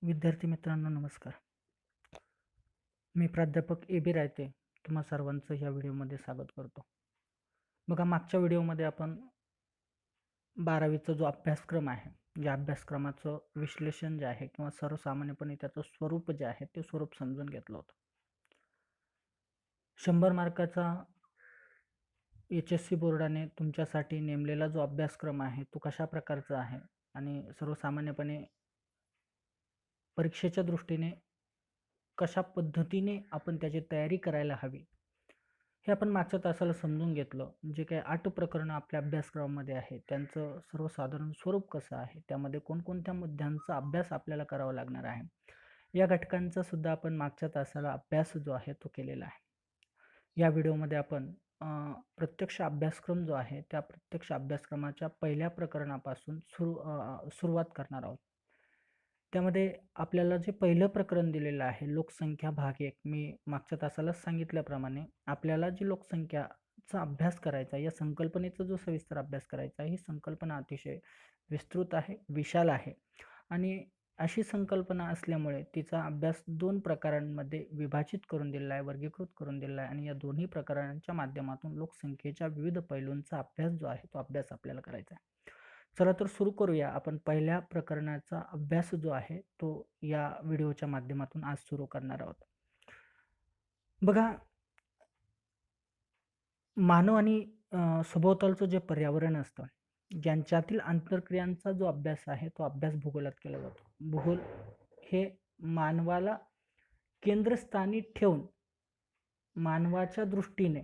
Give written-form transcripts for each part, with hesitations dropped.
विद्यार्थी मित्रांनो नमस्कार. मी प्राध्यापक ए.बी. रायते तुम्हा सर्वांचं या व्हिडिओमध्ये स्वागत करतो. बघा मागच्या व्हिडिओमध्ये आपण 12वीचा जो अभ्यासक्रम आहे, या अभ्यासक्रमाचं विश्लेषण जे आहे किंवा सर्वसामान्यपणे त्याचं स्वरूप जे आहे ते स्वरूप समजून घेतलं होतं. 100 मार्काचा HSC बोर्डाने तुमच्यासाठी नेमलेला जो अभ्यासक्रम आहे तो कशा प्रकारचा आहे आणि सर्वसामान्यपणे परीक्षेच्या दृष्टीने कशा पद्धतीने आपण त्याची तयारी करायला हवी, हे आपण मागच्या तासाला समजून घेतलं. जे काही 8 प्रकरणं आपल्या अभ्यासक्रमामध्ये आहे त्यांचं सर्वसाधारण स्वरूप कसं आहे, त्यामध्ये कोणकोणत्या मुद्द्यांचा अभ्यास आपल्याला करावा लागणार आहे, या घटकांचा सुद्धा आपण मागच्या तासाला अभ्यास जो आहे तो केलेला आहे. या व्हिडिओमध्ये आपण प्रत्यक्ष अभ्यासक्रम जो आहे त्या प्रत्यक्ष अभ्यासक्रमाच्या पहिल्या प्रकरणापासून सुरुवात करणार आहोत. त्यामध्ये आपल्याला जे पहिलं प्रकरण दिलेलं आहे लोकसंख्या भाग 1, मी मागच्या तासालाच सांगितल्याप्रमाणे आपल्याला जी लोकसंख्याचा अभ्यास करायचा, या संकल्पनेचा जो सविस्तर अभ्यास करायचा, ही संकल्पना अतिशय विस्तृत आहे, विशाल आहे आणि अशी संकल्पना असल्यामुळे तिचा अभ्यास 2 प्रकारांमध्ये विभाजित करून दिलेला आहे, वर्गीकृत करून दिलेला आहे आणि या दोन्ही प्रकारांच्या माध्यमातून लोकसंख्येच्या विविध पैलूंचा अभ्यास जो आहे तो अभ्यास आपल्याला करायचा आहे. चला तर सुरू करूया. आपण पहिल्या प्रकरणाचा अभ्यास जो आहे तो या व्हिडिओच्या माध्यमातून आज सुरू करणार आहोत. बघा, मानव आणि सभोवतालचं जे पर्यावरण असतं, यांच्यातील आंतरक्रियांचा जो अभ्यास आहे तो अभ्यास भूगोलात केला जातो. भूगोल हे मानवाला केंद्रस्थानी ठेवून मानवाच्या दृष्टीने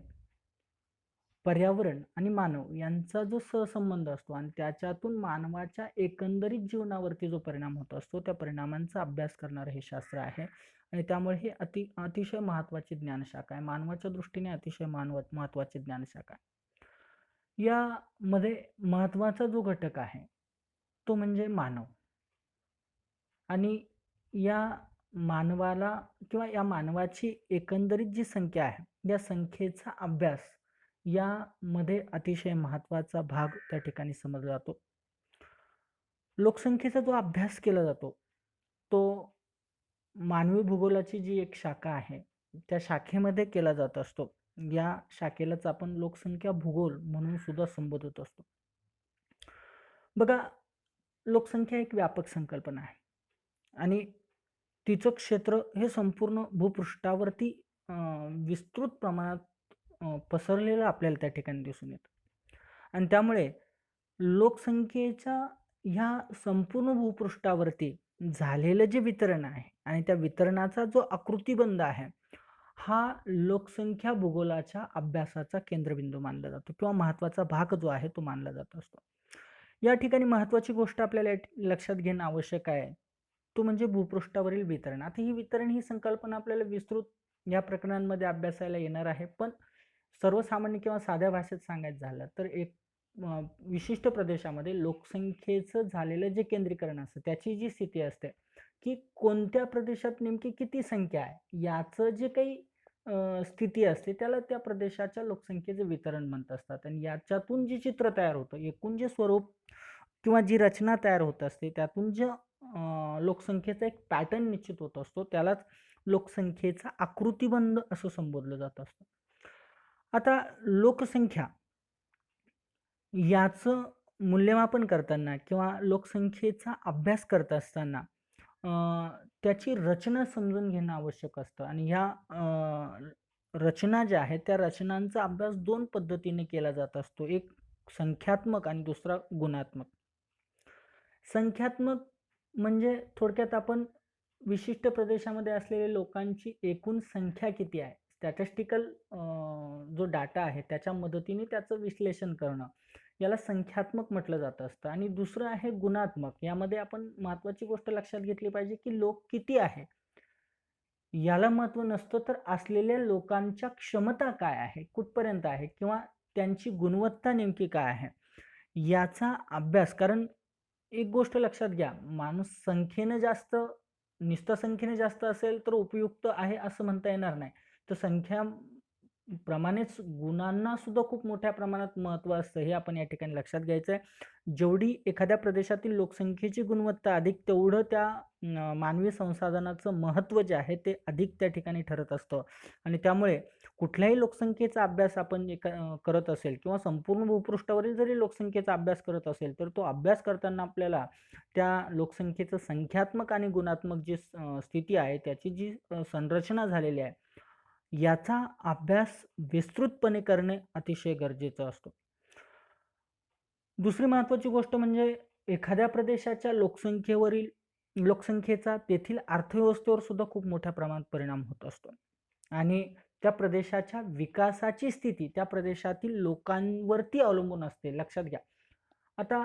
पर्यावरण आणि मानव यांचा जो सहसंबंध असतो आणि त्याच्यातून मानवाच्या एकंदरीत जीवनावरती जो परिणाम होत असतो त्या परिणामांचा अभ्यास करणारं हे शास्त्र आहे आणि त्यामुळे हे अतिशय महत्त्वाची ज्ञानशाखा आहे. मानवाच्या दृष्टीने अतिशय महत्त्वाची ज्ञानशाखा आहे. यामध्ये महत्त्वाचा जो घटक आहे तो म्हणजे मानव आणि या मानवाला किंवा या मानवाची एकंदरीत जी संख्या आहे या संख्येचा अभ्यास यामध्ये अतिशय महत्त्वाचा भाग त्या ठिकाणी समजला जातो. लोकसंख्येचा जो अभ्यास केला जातो तो मानवी भूगोलाची जी एक शाखा आहे त्या शाखेमध्ये केला जात असतो. या शाखेलाच आपण लोकसंख्या भूगोल म्हणून सुद्धा संबोधत असतो. बघा, लोकसंख्या एक व्यापक संकल्पना आहे आणि तिचं क्षेत्र हे संपूर्ण भूपृष्ठावरती विस्तृत प्रमाणात पसरलेलं आपल्याला त्या ठिकाणी दिसून येतं आणि त्यामुळे लोकसंख्येच्या ह्या संपूर्ण भूपृष्ठावरती झालेलं जे वितरण आहे आणि त्या वितरणाचा जो आकृतिबंध आहे हा लोकसंख्या भूगोलाच्या अभ्यासाचा केंद्रबिंदू मानला जातो किंवा महत्त्वाचा भाग जो आहे तो मानला जात असतो. या ठिकाणी महत्त्वाची गोष्ट आपल्याला लक्षात घेणं आवश्यक आहे तो म्हणजे भूपृष्ठावरील वितरण. आता ही वितरण ही संकल्पना आपल्याला विस्तृत या प्रकरणांमध्ये अभ्यासायला येणार आहे, पण सर्वसामान्य किंवा साध्या भाषेत सांगायचं झालं तर एक विशिष्ट प्रदेशामध्ये लोकसंख्येचं झालेलं जे केंद्रीकरण असतं त्याची जी स्थिती असते की कोणत्या प्रदेशात नेमकी किती संख्या आहे याचं जे काही स्थिती असते त्याला त्या प्रदेशाच्या लोकसंख्येचे वितरण म्हणत असतात आणि याच्यातून जे चित्र तयार होतं, एकूण जे स्वरूप किंवा जी रचना तयार होत असते त्यातून जे लोकसंख्येचा एक पॅटर्न निश्चित होत असतो त्यालाच लोकसंख्येचा आकृतिबंध असं संबोधलं जात असतं. आता लोकसंख्या याचं मूल्यमापन करताना किंवा लोकसंख्येचा अभ्यास करत असताना त्याची रचना समजून घेणं आवश्यक असतं आणि ह्या रचना ज्या आहेत त्या रचनांचा अभ्यास 2 पद्धतीने केला जात असतो, एक संख्यात्मक आणि दुसरा गुणात्मक. संख्यात्मक म्हणजे थोडक्यात आपण विशिष्ट प्रदेशामध्ये असलेल्या लोकांची एकूण संख्या किती आहे, स्टॅटिस्टिकल जो डाटा आहे त्याच्या मदतीने त्याचं विश्लेषण करणं, याला संख्यात्मक म्हटलं जात असतं. आणि दुसरं आहे गुणात्मक. यामध्ये आपण महत्त्वाची गोष्ट लक्षात घेतली पाहिजे की लोक किती आहे याला महत्त्व नसतं, तर असलेल्या लोकांच्या क्षमता काय आहे, कुठपर्यंत आहे किंवा त्यांची गुणवत्ता नेमकी काय आहे याचा अभ्यास. कारण एक गोष्ट लक्षात घ्या, माणूस संख्येने जास्त निस्ता संख्येने जास्त असेल तर उपयुक्त आहे असं म्हणता येणार नाही. तर संख्या प्रमाणेच गुणांना सुद्धा खूप मोठ्या प्रमाणात महत्त्व असतं, हे आपण या ठिकाणी लक्षात घ्यायचं आहे. जेवढी एखाद्या प्रदेशातील लोकसंख्येची गुणवत्ता अधिक तेवढं त्या मानवी संसाधनाचं महत्त्व जे आहे ते अधिक त्या ठिकाणी ठरत असतं आणि त्यामुळे कुठल्याही लोकसंख्येचा अभ्यास आपण करत असेल किंवा संपूर्ण भूपृष्ठावरील जरी लोकसंख्येचा अभ्यास करत असेल, तर तो अभ्यास करताना आपल्याला त्या लोकसंख्येचं संख्यात्मक आणि गुणात्मक जी स्थिती आहे, त्याची जी संरचना झालेली आहे, याचा अभ्यास विस्तृतपणे करणे अतिशय गरजेचं असतं. दुसरी महत्त्वाची गोष्ट म्हणजे एखाद्या प्रदेशाच्या लोकसंख्येचा तेथील अर्थव्यवस्थेवर सुद्धा खूप मोठ्या प्रमाणात परिणाम होत असतो आणि त्या प्रदेशाच्या विकासाची स्थिती त्या प्रदेशातील लोकांवरती अवलंबून असते. लक्षात घ्या. आता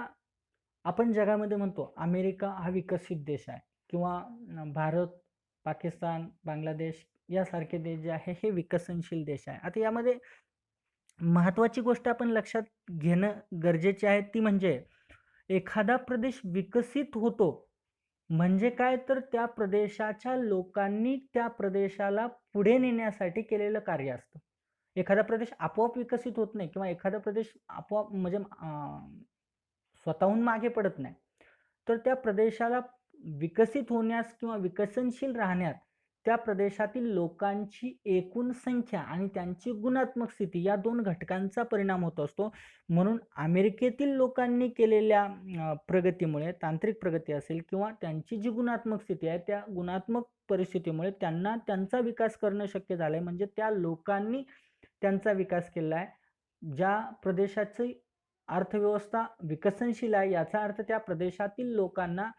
आपण जगामध्ये म्हणतो अमेरिका हा विकसित देश आहे किंवा भारत, पाकिस्तान, बांगलादेश यासारखे देश जे आहे हे विकसनशील देश आहे. आता यामध्ये महत्त्वाची गोष्ट आपण लक्षात घेणं गरजेचे आहे ती म्हणजे एखादा प्रदेश विकसित होतो म्हणजे काय, तर त्या प्रदेशाच्या लोकांनी त्या प्रदेशाला पुढे नेण्यासाठी केलेलं कार्य असतं. एखादा प्रदेश आपोआप विकसित होत नाही किंवा एखादा प्रदेश आपोआप म्हणजे स्वतःहून मागे पडत नाही. तर त्या प्रदेशाला विकसित होण्यास किंवा विकसनशील राहण्यात त्या प्रदेशातील लोकांची एकूण संख्या आणि त्यांची गुणात्मक स्थिती या 2 घटकांचा परिणाम होत असतो. म्हणून अमेरिकेतील लोकांनी केलेल्या प्रगतीमुळे, तांत्रिक प्रगती असेल किंवा त्यांची जी गुणात्मक स्थिती आहे, त्या गुणात्मक परिस्थितीमुळे त्यांना त्यांचा विकास करणं शक्य झालंय. म्हणजे त्या लोकांनी त्यांचा विकास केला आहे. ज्या प्रदेशाची अर्थव्यवस्था विकसनशील आहे, याचा अर्थ त्या प्रदेशातील लोकांना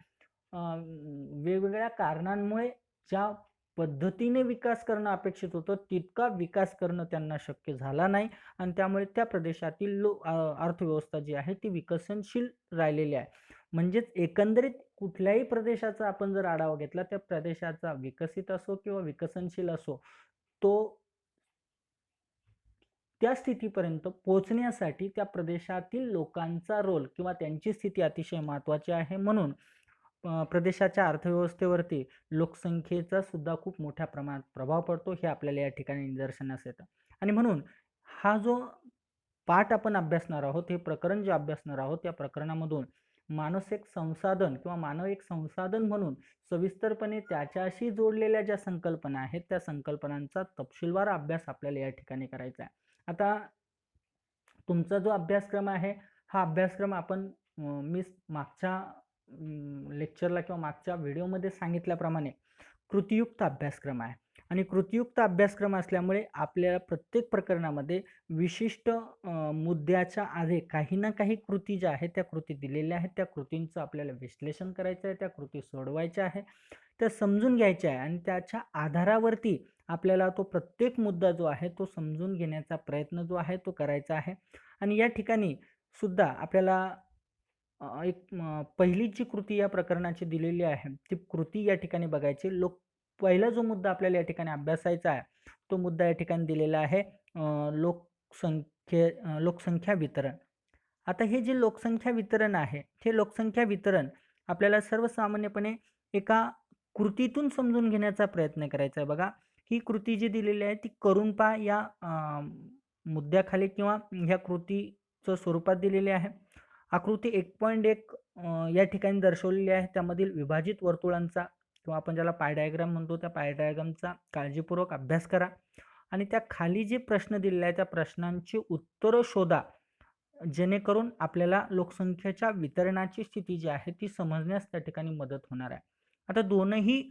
वेगवेगळ्या कारणांमुळे ज्या पद्धतीने विकास करणं अपेक्षित होतं, तितका विकास करणं त्यांना शक्य झाला नाही आणि त्यामुळे त्या प्रदेशातील अर्थव्यवस्था जी आहे ती विकसनशील राहिलेली आहे. म्हणजेच एकंदरीत कुठल्याही प्रदेशाचा आपण जर आढावा घेतला, त्या प्रदेशाचा विकसित असो किंवा विकसनशील असो, तो त्या स्थितीपर्यंत पोहोचण्यासाठी त्या प्रदेशातील लोकांचा रोल किंवा त्यांची स्थिती अतिशय महत्त्वाची आहे. म्हणून प्रदेशाच्या अर्थव्यवस्थेवरती लोकसंख्येचा सुद्धा खूप मोठ्या प्रमाणात प्रभाव पडतो, हे आपल्याला या ठिकाणी निदर्शनास येतं. आणि म्हणून हा जो पाठ आपण अभ्यासणार आहोत, हे प्रकरण जे अभ्यासणार आहोत, त्या प्रकरणामधून मानव एक संसाधन म्हणून सविस्तरपणे त्याच्याशी जोडलेल्या ज्या संकल्पना आहेत, त्या संकल्पनांचा तपशीलवार अभ्यास आपल्याला या ठिकाणी करायचा आहे. आता तुमचा जो अभ्यासक्रम आहे, हा अभ्यासक्रम आपण मी मागच्या लेक्चरला किंवा मागच्या व्हिडिओमध्ये सांगितल्याप्रमाणे कृतीयुक्त अभ्यासक्रम आहे आणि कृतीयुक्त अभ्यासक्रम असल्यामुळे आपल्याला प्रत्येक प्रकरणामध्ये विशिष्ट मुद्द्याच्या आधी काही ना काही कृती ज्या आहेत त्या कृती दिलेल्या आहेत. त्या कृतींचं आपल्याला विश्लेषण करायचं आहे, त्या कृती सोडवायच्या आहे, त्या समजून घ्यायच्या आहे आणि त्याच्या आधारावरती आपल्याला तो प्रत्येक मुद्दा जो आहे तो समजून घेण्याचा प्रयत्न जो आहे तो करायचा आहे. आणि या ठिकाणी सुद्धा आपल्याला एक पहिली जी कृती या प्रकरणाची दिलेली आहे, ती कृती या ठिकाणी बघायची. पहिला जो मुद्दा आपल्याला या ठिकाणी अभ्यासायचा आहे, तो मुद्दा या ठिकाणी दिलेला आहे लोकसंख्या वितरण. आता हे जे लोकसंख्या वितरण आहे, हे लोकसंख्या वितरण आपल्याला सर्वसामान्यपणे एका कृतीतून समजून घेण्याचा प्रयत्न करायचा आहे. बघा, ही कृती जी दिलेली आहे ती करून पहा या मुद्द्याखाली किंवा ह्या कृतीचं स्वरूपात दिलेली आहे. आकृती 1.1 या ठिकाणी दर्शवलेली आहे. त्यामधील विभाजित वर्तुळांचा किंवा आपण ज्याला पाय डायग्राम म्हणतो, त्या पाय डायग्रामचा काळजीपूर्वक अभ्यास करा आणि त्या खाली जे प्रश्न दिलेले आहेत त्या प्रश्नांची उत्तरं शोधा, जेणेकरून आपल्याला लोकसंख्येच्या वितरणाची स्थिती जी आहे ती समजण्यास त्या ठिकाणी मदत होणार आहे. आता दोनही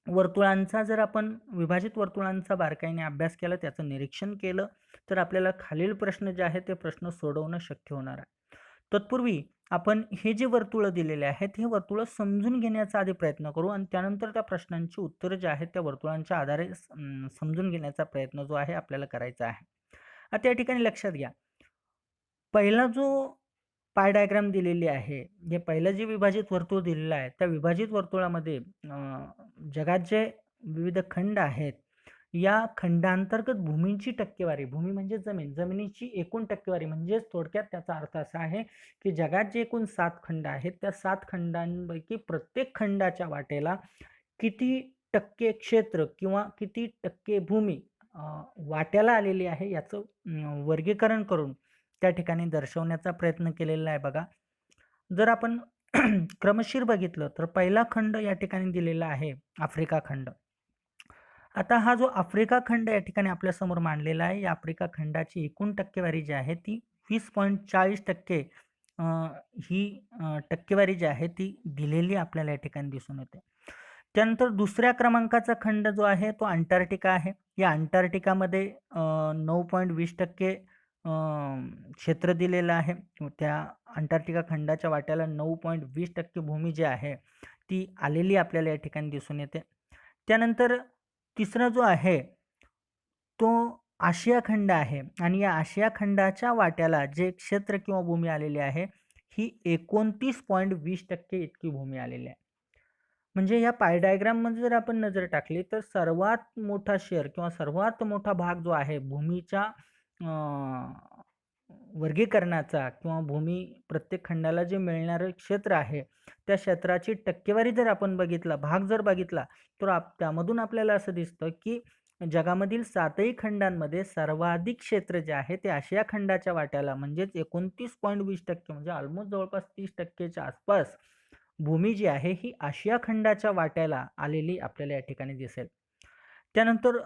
वर्तुळांचा जर आपण विभाजित वर्तुळांचा बारकाईने अभ्यास केला, त्याचं निरीक्षण केलं, तर आपल्याला खालील प्रश्न जे आहेत ते प्रश्न सोडवणं शक्य होणार आहे. तत्पूर्वी आपण हे जे वर्तुळ दिलेले आहेत, हे वर्तुळ समजून घेण्याचा आधी प्रयत्न करू आणि त्यानंतर त्या प्रश्नांची उत्तरं जे आहेत त्या वर्तुळांच्या आधारे समजून घेण्याचा प्रयत्न जो आहे आपल्याला करायचा आहे. आता या ठिकाणी लक्षात घ्या, पहिला जो पाय डायग्राम दिलेली आहे, हे पहिलं जे विभाजित वर्तुळ दिलेलं आहे, त्या विभाजित वर्तुळामध्ये जगात जे विविध खंड आहेत, या खंडांतर्गत भूमींची टक्केवारी, भूमी म्हणजे जमीन, जमिनीची एकूण टक्केवारी, म्हणजेच थोडक्यात त्याचा अर्थ असा आहे की जगात जे एकूण 7 खंड आहेत, त्या 7 खंडांपैकी प्रत्येक खंडाच्या वाटेला किती टक्के क्षेत्र किंवा किती टक्के भूमी वाट्याला आलेली आहे, याचं वर्गीकरण करून त्या ठिकाणी दर्शवण्याचा प्रयत्न केलेला आहे. बघा, जर आपण क्रमशीर बघितलं तर पहिला खंड या ठिकाणी दिलेला आहे आफ्रिका खंड. आता हा जो आफ्रिका खंड या ठिकाणी आपल्यासमोर मांडलेला आहे, या आफ्रिका खंडाची एकूण टक्केवारी जी आहे ती 20.40% अ, ही टक्केवारी जी आहे ती दिलेली आपल्याला या ठिकाणी दिसून येते. त्यानंतर दुसऱ्या क्रमांकाचा खंड जो आहे तो अंटार्क्टिका आहे. या अंटार्क्टिकामध्ये 9.20% क्षेत्र दिलेलं आहे. त्या अंटार्क्टिका खंडाच्या वाट्याला 9.20% भूमी जी आहे ती आलेली आपल्याला या ठिकाणी दिसून येते. त्यानंतर तिसरा जो आहे तो आशिया खंड आहे आणि या आशिया खंडाच्या वाट्याला जे क्षेत्र किंवा भूमी आलेली आहे ही 29.20% इतकी भूमी आलेली आहे. म्हणजे या पाय डायग्राममध्ये जर आपण नजर टाकली तर सर्वात मोठा शेअर किंवा सर्वात मोठा भाग जो आहे भूमीच्या वर्गीकरणाचा किंवा भूमी प्रत्येक खंडाला जे मिळणारं क्षेत्र आहे त्या क्षेत्राची टक्केवारी जर आपण बघितला, भाग जर बघितला, तर त्यामधून आपल्याला असं दिसतं की जगामधील 7ही खंडांमध्ये सर्वाधिक क्षेत्र जे आहे ते आशिया खंडाच्या वाट्याला म्हणजेच 29.20% म्हणजे ऑलमोस्ट जवळपास 30%च्या आसपास भूमी जी आहे ही आशिया खंडाच्या वाट्याला आलेली आपल्याला या ठिकाणी दिसेल. त्यानंतर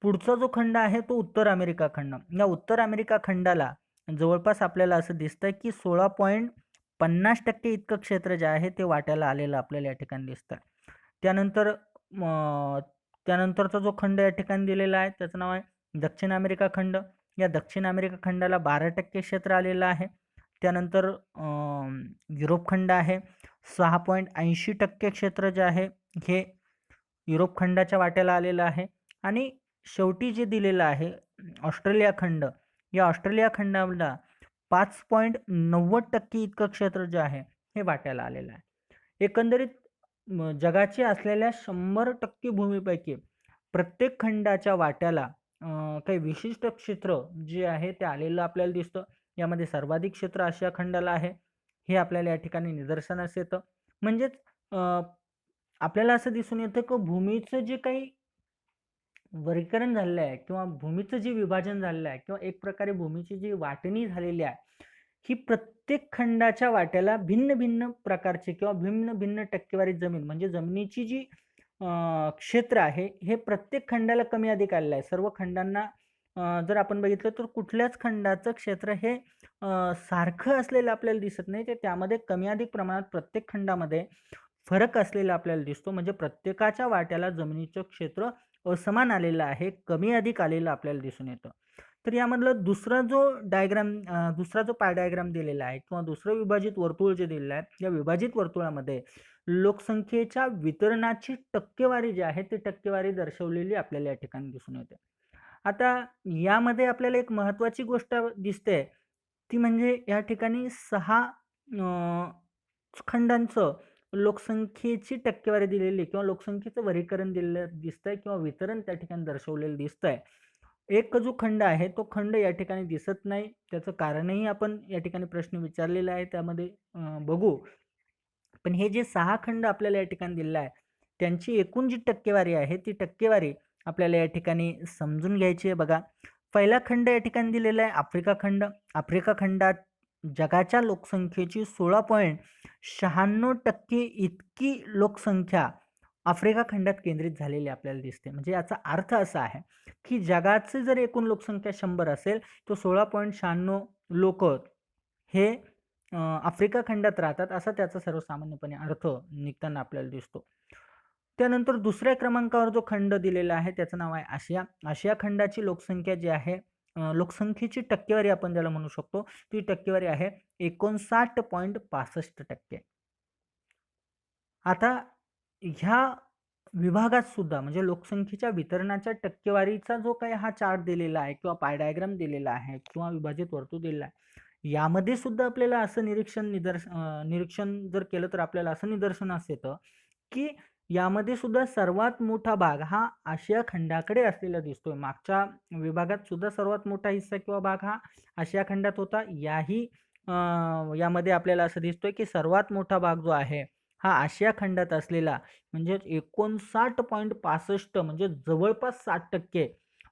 पुढचा जो खंड आहे तो उत्तर अमेरिका खंड. या उत्तर अमेरिका खंडाला जवळपास आपल्याला असं दिसतंय की 16.50% इतकं क्षेत्र जे आहे ते वाट्याला आलेलं आपल्याला या ठिकाणी दिसतं. त्यानंतर त्यानंतरचा जो खंड या ठिकाणी दिलेला आहे त्याचं नाव आहे दक्षिण अमेरिका खंड. या दक्षिण अमेरिका खंडाला 12% क्षेत्र आलेलं आहे. त्यानंतर युरोप खंड आहे. 6.80% क्षेत्र जे आहे हे युरोप खंडाच्या वाट्याला आलेलं आहे. आणि शेवटी जे दिलेलं आहे ऑस्ट्रेलिया खंड. या ऑस्ट्रेलिया खंडाला 5.90% इतकं क्षेत्र जे आहे हे वाट्याला आलेलं आहे. एकंदरीत जगाची असलेल्या 100% भूमीपैकी प्रत्येक खंडाच्या वाट्याला काही विशिष्ट क्षेत्र जे आहे ते आलेलं आपल्याला दिसतं. यामध्ये सर्वाधिक क्षेत्र आशिया खंडाला आहे हे आपल्याला या ठिकाणी निदर्शनास येतं. म्हणजेच आपल्याला असं दिसून येतं की भूमीचं जे काही वर्गीकरण झालेलं आहे किंवा भूमीचं जे विभाजन झालेलं आहे किंवा एक प्रकारे भूमीची जी वाटणी झालेली आहे ही प्रत्येक खंडाच्या वाट्याला भिन्न भिन्न प्रकारचे किंवा भिन्न भिन्न टक्केवारी जमीन म्हणजे जमिनीची जी क्षेत्र आहे हे प्रत्येक खंडाला कमी अधिक आलेलं आहे. सर्व खंडांना जर आपण बघितलं तर कुठल्याच खंडाचं क्षेत्र हे सारखं असलेलं आपल्याला दिसत नाही. ते त्यामध्ये कमी अधिक प्रमाणात प्रत्येक खंडामध्ये फरक असलेला आपल्याला दिसतो. म्हणजे प्रत्येकाच्या वाट्याला जमिनीचं क्षेत्र असमान आलेलं आहे, कमी अधिक आलेलं आपल्याला दिसून येतं. तर यामधलं दुसरा जो पाय डायग्राम दिलेला आहे किंवा दुसरं विभाजित वर्तुळ जे दिलेलं आहे या विभाजित वर्तुळामध्ये लोकसंख्येच्या वितरणाची टक्केवारी जी आहे ती टक्केवारी दर्शवलेली आपल्याला या ठिकाणी दिसून येते. आता यामध्ये आपल्याला एक महत्त्वाची गोष्ट दिसते ती म्हणजे या ठिकाणी 6 खंडांचं लोकसंख्येची टक्केवारी दिलेली किंवा लोकसंख्येचं वर्गीकरण दिलेलं दिसतंय किंवा वितरण त्या ठिकाणी दर्शवलेलं दिसतंय. एक जो खंड आहे तो खंड या ठिकाणी दिसत नाही. त्याचं कारणही आपण या ठिकाणी प्रश्न विचारलेला आहे त्यामध्ये बघू. पण हे जे 6 खंड आपल्याला या ठिकाणी दिलेलं आहे त्यांची एकूण जी टक्केवारी आहे ती टक्केवारी आपल्याला या ठिकाणी समजून घ्यायची आहे बघा. पहिला खंड या ठिकाणी दिलेला आहे आफ्रिका खंड. आफ्रिका खंडात जगाच्या लोकसंख्येची 16.96% इतकी लोकसंख्या आफ्रिका खंडात केंद्रित झालेली आपल्याला दिसते. म्हणजे याचा अर्थ असा आहे की जगाची जर एकूण लोकसंख्या 100 असेल तर 16.96 लोक हे आफ्रिका खंडात राहतात असा त्याचा सर्वसामान्यपणे अर्थ निघताना आपल्याला दिसतो. त्यानंतर दुसऱ्या क्रमांकावर जो खंड दिलेला आहे त्याचं नाव आहे आशिया. आशिया खंडाची लोकसंख्या जी आहे लोकसंख्येची टक्केवारी आपण ज्याला म्हणू शकतो ती टक्केवारी आहे 59.65%. आता ह्या विभागात सुद्धा म्हणजे लोकसंख्येच्या वितरणाच्या टक्केवारीचा जो काही हा चार्ट दिलेला आहे किंवा पाय डायग्राम दिलेला आहे किंवा विभाजित वर्तुळ दिलेला आहे यामध्ये सुद्धा आपल्याला असं निरीक्षण जर केलं तर आपल्याला असं निदर्शनास येतं की यामध्ये सुद्धा सर्वात मोठा भाग हा आशिया खंडाकडे असलेला दिसतोय. मागच्या विभागात सुद्धा सर्वात मोठा हिस्सा किंवा भाग हा आशिया खंडात होता. यामध्ये आपल्याला असं दिसतोय की सर्वात मोठा भाग जो आहे हा आशिया खंडात असलेला म्हणजे 59.65 म्हणजे जवळपास 60%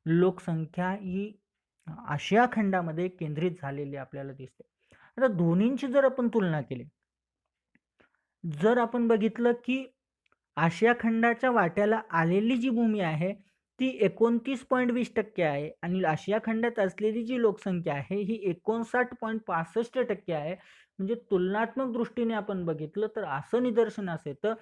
लोकसंख्या ही आशिया खंडामध्ये केंद्रित झालेली आपल्याला दिसते. आता दोन्हींची जर आपण तुलना केली जर आपण बघितलं की आशिया खंडाच्या वाट्याला आलेली जी भूमी आहे ती 29.20% आहे आणि आशिया खंडात असलेली जी लोकसंख्या आहे ही 59.65% आहे. म्हणजे तुलनात्मक दृष्टीने आपण बघितलं तर असं निदर्शनास येतं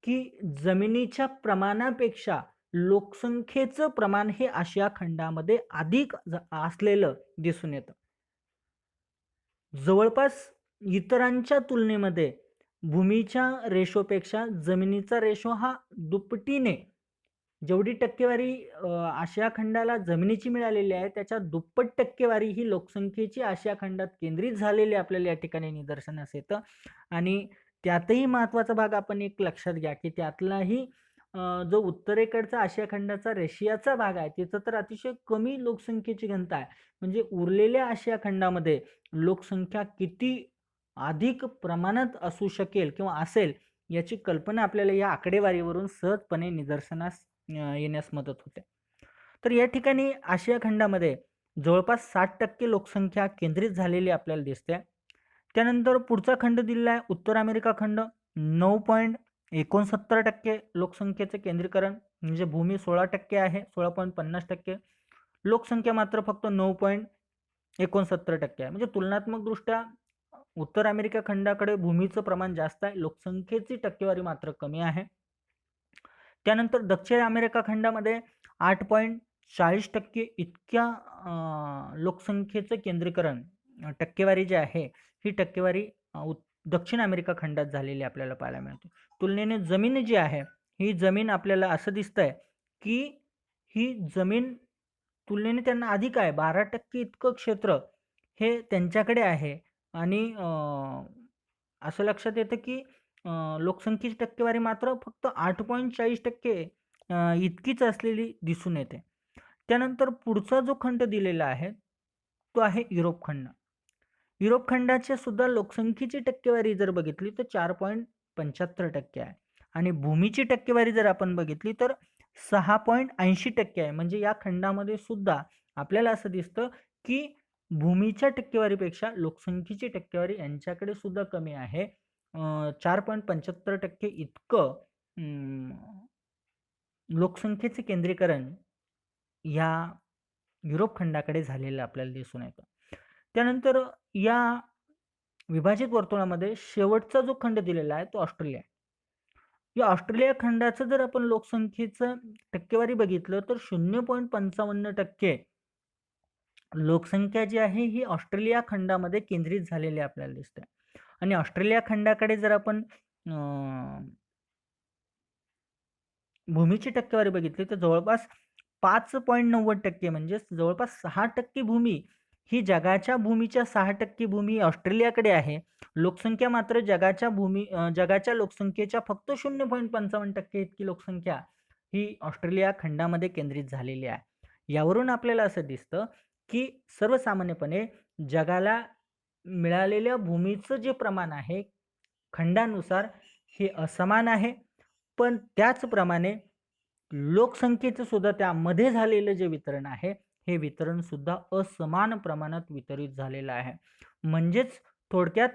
की जमिनीच्या प्रमाणापेक्षा लोकसंख्येचं प्रमाण हे आशिया खंडामध्ये अधिक असलेलं दिसून येतं. जवळपास इतरांच्या तुलनेमध्ये भूमीच्या रेशोपेक्षा जमिनीचा रेशो हा दुपटीने जेवढी टक्केवारी आशिया खंडाला जमिनीची मिळालेली आहे त्याच्या दुप्पट टक्केवारी ही लोकसंख्येची आशिया खंडात केंद्रित झालेली आपल्याला या ठिकाणी निदर्शनास येतं. आणि त्यातही महत्त्वाचा भाग आपण एक लक्षात घ्या की त्यातलाही जो उत्तरेकडचा आशिया खंडाचा रशियाचा भाग आहे तिथं तर अतिशय कमी लोकसंख्येची घनता आहे. म्हणजे उरलेल्या आशिया खंडामध्ये लोकसंख्या किती अधिक प्रमाणात असू शकेल किंवा असेल याची कल्पना आपल्याला या आकडेवारीवरून सहजपणे निदर्शनास येण्यास मदत होते. तर या ठिकाणी आशिया खंडामध्ये जवळपास 60% लोकसंख्या केंद्रित झालेली आपल्याला दिसते. त्यानंतर पुढचा खंड दिलेला आहे उत्तर अमेरिका खंड. 9.69% लोकसंख्येचे केंद्रीकरण म्हणजे भूमी 16% आहे, 16.50%. लोकसंख्या मात्र फक्त 9.69% आहे. म्हणजे तुलनात्मक दृष्ट्या उत्तर अमेरिका खंडाकडे भूमीचं प्रमाण जास्त आहे, लोकसंख्येची टक्केवारी मात्र कमी आहे. त्यानंतर दक्षिण अमेरिका खंडामध्ये 8.40% इतक्या लोकसंख्येचं केंद्रीकरण टक्केवारी जी आहे ही टक्केवारी दक्षिण अमेरिका खंडात झालेली आपल्याला पाहायला मिळते. तुलनेने जमीन जी आहे ही जमीन आपल्याला असं दिसतंय की ही जमीन तुलनेने त्यांना अधिक आहे. 12% इतकं क्षेत्र हे त्यांच्याकडे आहे आणि असं लक्षात येतं की लोकसंख्येची टक्केवारी मात्र फक्त 8.40% इतकीच असलेली दिसून येते. त्यानंतर पुढचा जो खंड दिलेला आहे तो आहे युरोप खंड. युरोप खंडाच्या सुद्धा लोकसंख्येची टक्केवारी जर बघितली तर 4.75% आहे आणि भूमीची टक्केवारी जर आपण बघितली तर 6.80% आहे. म्हणजे या खंडामध्ये सुद्धा आपल्याला असं दिसतं की भूमीच्या टक्केवारीपेक्षा लोकसंख्येची टक्केवारी यांच्याकडे सुद्धा कमी आहे. 4.75% इतकं लोकसंख्येचे केंद्रीकरण या युरोप खंडाकडे झालेलं आपल्याला दिसून येतं. त्यानंतर या विभाजित वर्तुळामध्ये शेवटचा जो खंड दिलेला आहे तो ऑस्ट्रेलिया आहे. या ऑस्ट्रेलिया खंडाचं जर आपण लोकसंख्येचं टक्केवारी बघितलं तर 0.55% लोकसंख्या जी आहे ही ऑस्ट्रेलिया खंडामध्ये केंद्रित झालेली आपल्याला दिसते. आणि ऑस्ट्रेलिया खंडाकडे जर आपण भूमीची टक्केवारी बघितली तर जवळपास 5.90% म्हणजे जवळपास 6% भूमी ही जगाच्या भूमीच्या 6% भूमी ऑस्ट्रेलियाकडे आहे. लोकसंख्या मात्र जगाच्या लोकसंख्येच्या फक्त 0.55% इतकी लोकसंख्या ही ऑस्ट्रेलिया खंडामध्ये केंद्रित झालेली आहे. यावरून आपल्याला असं दिसतं की सर्वसामान्यपणे जगाला मिळालेल्या भूमीचं जे प्रमाण आहे खंडानुसार हे असमान आहे. पण त्याचप्रमाणे लोकसंख्येचं सुद्धा त्यामध्ये झालेलं जे वितरण आहे हे वितरण सुद्धा असमान प्रमाणात वितरित झालेलं आहे. म्हणजेच थोडक्यात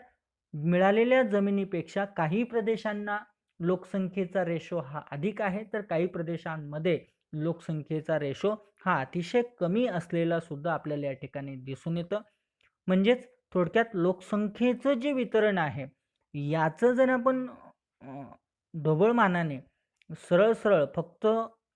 मिळालेल्या जमिनीपेक्षा काही प्रदेशांना लोकसंख्येचा रेशो हा अधिक आहे तर काही प्रदेशांमध्ये लोकसंख्येचा रेशो हा अतिशय कमी असलेला सुद्धा आपल्याला या ठिकाणी दिसून येतं. म्हणजेच थोडक्यात लोकसंख्येचं जे वितरण आहे याचं जर आपण ढोबळ मानाने सरळ सरळ फक्त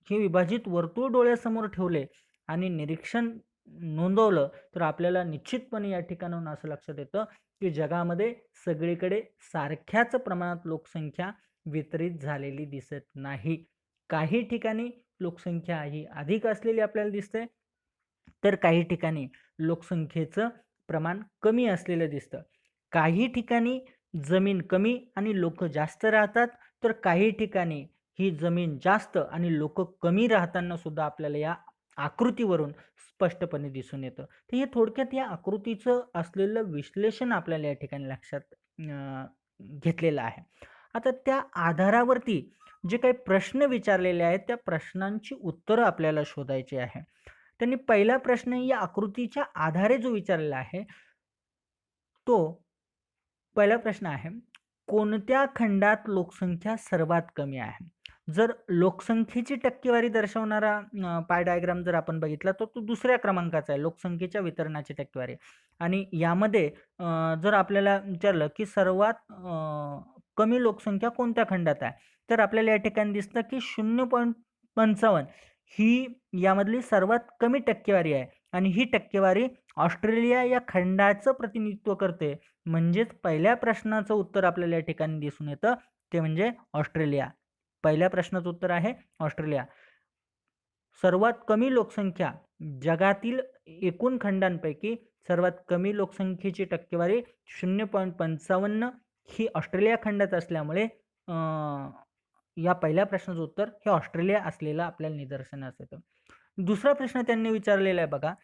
हे विभाजित वर्तुळ डोळ्यासमोर ठेवले आणि निरीक्षण नोंदवलं तर आपल्याला निश्चितपणे या ठिकाणाहून असं लक्षात येतं की जगामध्ये सगळीकडे सारख्याच प्रमाणात लोकसंख्या वितरित झालेली दिसत नाही. काही ठिकाणी लोकसंख्या ही अधिक असलेली आपल्याला दिसते तर काही ठिकाणी लोकसंख्येचं प्रमाण कमी असलेलं दिसतं. काही ठिकाणी जमीन कमी आणि लोक जास्त राहतात तर काही ठिकाणी ही जमीन जास्त आणि लोक कमी राहताना सुद्धा आपल्याला या आकृतीवरून स्पष्टपणे दिसून येतं. तर हे थोडक्यात या आकृतीचं असलेलं विश्लेषण आपल्याला या ठिकाणी लक्षात घेतलेलं आहे. आता त्या आधारावरती जे काही प्रश्न विचारलेले आहेत त्या प्रश्नांची उत्तरं आपल्याला शोधायची आहे. त्यांनी पहिला प्रश्न या आकृतीच्या आधारे जो विचारलेला आहे तो पहिला प्रश्न आहे कोणत्या खंडात लोकसंख्या सर्वात कमी आहे? जर लोकसंख्येची टक्केवारी दर्शवणारा पाय डायग्राम जर आपण बघितला तर तो दुसऱ्या क्रमांकाचा आहे, लोकसंख्येच्या वितरणाची टक्केवारी. आणि यामध्ये जर आपल्याला विचारलं की सर्वात कमी लोकसंख्या कोणत्या खंडात आहे? तर आपल्याला या ठिकाणी दिसतं की 0.55 ही यामधली सर्वात कमी टक्केवारी आहे आणि ही टक्केवारी ऑस्ट्रेलिया या खंडाचं प्रतिनिधित्व करते. म्हणजेच पहिल्या प्रश्नाचं उत्तर आपल्याला या ठिकाणी दिसून येतं, ते म्हणजे ऑस्ट्रेलिया. पहिल्या प्रश्नाचं उत्तर आहे ऑस्ट्रेलिया. सर्वात कमी लोकसंख्या जगातील एकूण खंडांपैकी सर्वात कमी लोकसंख्येची टक्केवारी 0.55 ही ऑस्ट्रेलिया खंडात असल्यामुळे या पहिल्या प्रश्नाचं उत्तर हे ऑस्ट्रेलिया असलेलं आपल्याला निदर्शनास येतं. दुसरा प्रश्न त्यांनी विचारलेला आहे बघा.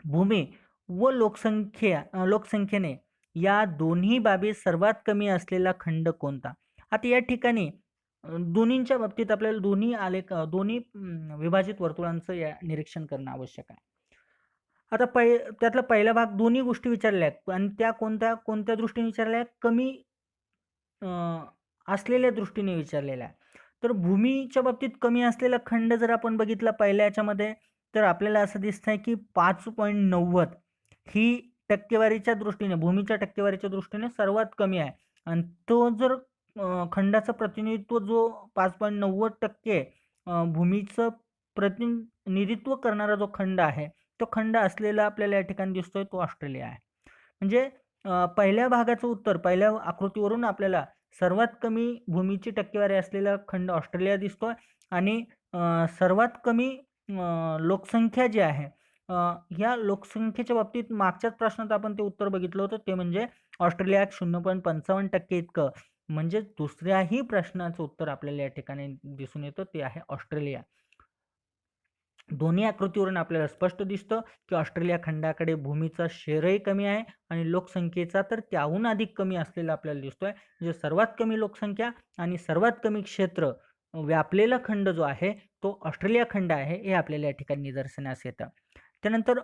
भूमी व लोकसंख्येने या दोन्ही बाबी सर्वात कमी असलेला खंड कोणता? आता या ठिकाणी दोन्हींच्या बाबतीत आपल्याला दोन्ही विभाजित वर्तुळांचं निरीक्षण करणं आवश्यक आहे. आता त्यातला पहिला भाग दोन्ही गोष्टी विचारल्या आहेत आणि त्या कोणत्या कोणत्या दृष्टीने विचारल्या आहेत? कमी असलेल्या दृष्टीने विचारलेल्या आहे. तर भूमीच्या बाबतीत कमी असलेला खंड जर आपण बघितला पहिल्या याच्यामध्ये, तर आपल्याला असं दिसतंय की 5.90 ही टक्केवारीच्या दृष्टीने, भूमीच्या टक्केवारीच्या दृष्टीने सर्वात कमी आहे. आणि तो जर खंडाचं प्रतिनिधित्व जो 5.90% भूमीचं प्रतिनिधित्व करणारा जो खंड आहे, तो खंड असलेला आपल्याला या ठिकाणी दिसतोय, तो ऑस्ट्रेलिया आहे. म्हणजे पहिल्या भागाचं उत्तर, पहिल्या आकृतीवरून आपल्याला सर्वात कमी भूमीची टक्केवारी असलेला खंड ऑस्ट्रेलिया दिसतोय आणि सर्वात कमी लोकसंख्या जी आहे, या लोकसंख्येच्या बाबतीत मागच्याच प्रश्नात आपण ते उत्तर बघितलं होतं, ते म्हणजे ऑस्ट्रेलिया 0.55% इतकं. म्हणजे दुसऱ्याही प्रश्नाचं उत्तर आपल्याला या ठिकाणी दिसून येतं, ते आहे ऑस्ट्रेलिया. दोन्ही आकृतीवरून आपल्याला स्पष्ट दिसतं की ऑस्ट्रेलिया खंडाकडे भूमीचा शेरही कमी आहे आणि लोकसंख्येचा तर त्याहून अधिक कमी असलेला आपल्याला दिसतोय. म्हणजे सर्वात कमी लोकसंख्या आणि सर्वात कमी क्षेत्र व्यापलेला खंड जो आहे, तो ऑस्ट्रेलिया खंड आहे, हे आपल्याला या ठिकाणी निदर्शनास येतं. त्यानंतर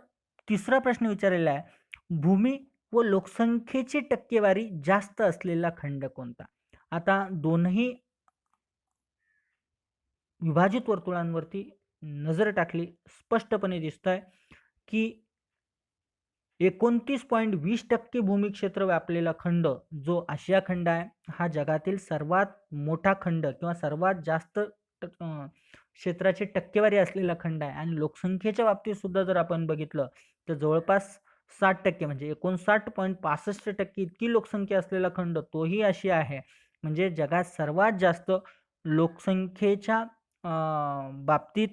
तिसरा प्रश्न विचारलेला आहे, भूमी व लोकसंख्येची टक्केवारी जास्त असलेला खंड कोणता? आता दोन्ही विभाजित वर्तुळांवरती नजर टाकली, स्पष्टपणे दिसतंय की 29.20% भूमी क्षेत्र व्यापलेला खंड जो आशिया खंड आहे, हा जगातील सर्वात मोठा खंड किंवा सर्वात जास्त क्षेत्राची टक्केवारी असलेला खंड आहे. आणि लोकसंख्येच्या बाबतीत सुद्धा जर आपण बघितलं तर जवळपास 60% म्हणजे 59.65% इतकी लोकसंख्या असलेला खंड तोही आशिया आहे. म्हणजे जगात सर्वात जास्त लोकसंख्येच्या बाबतीत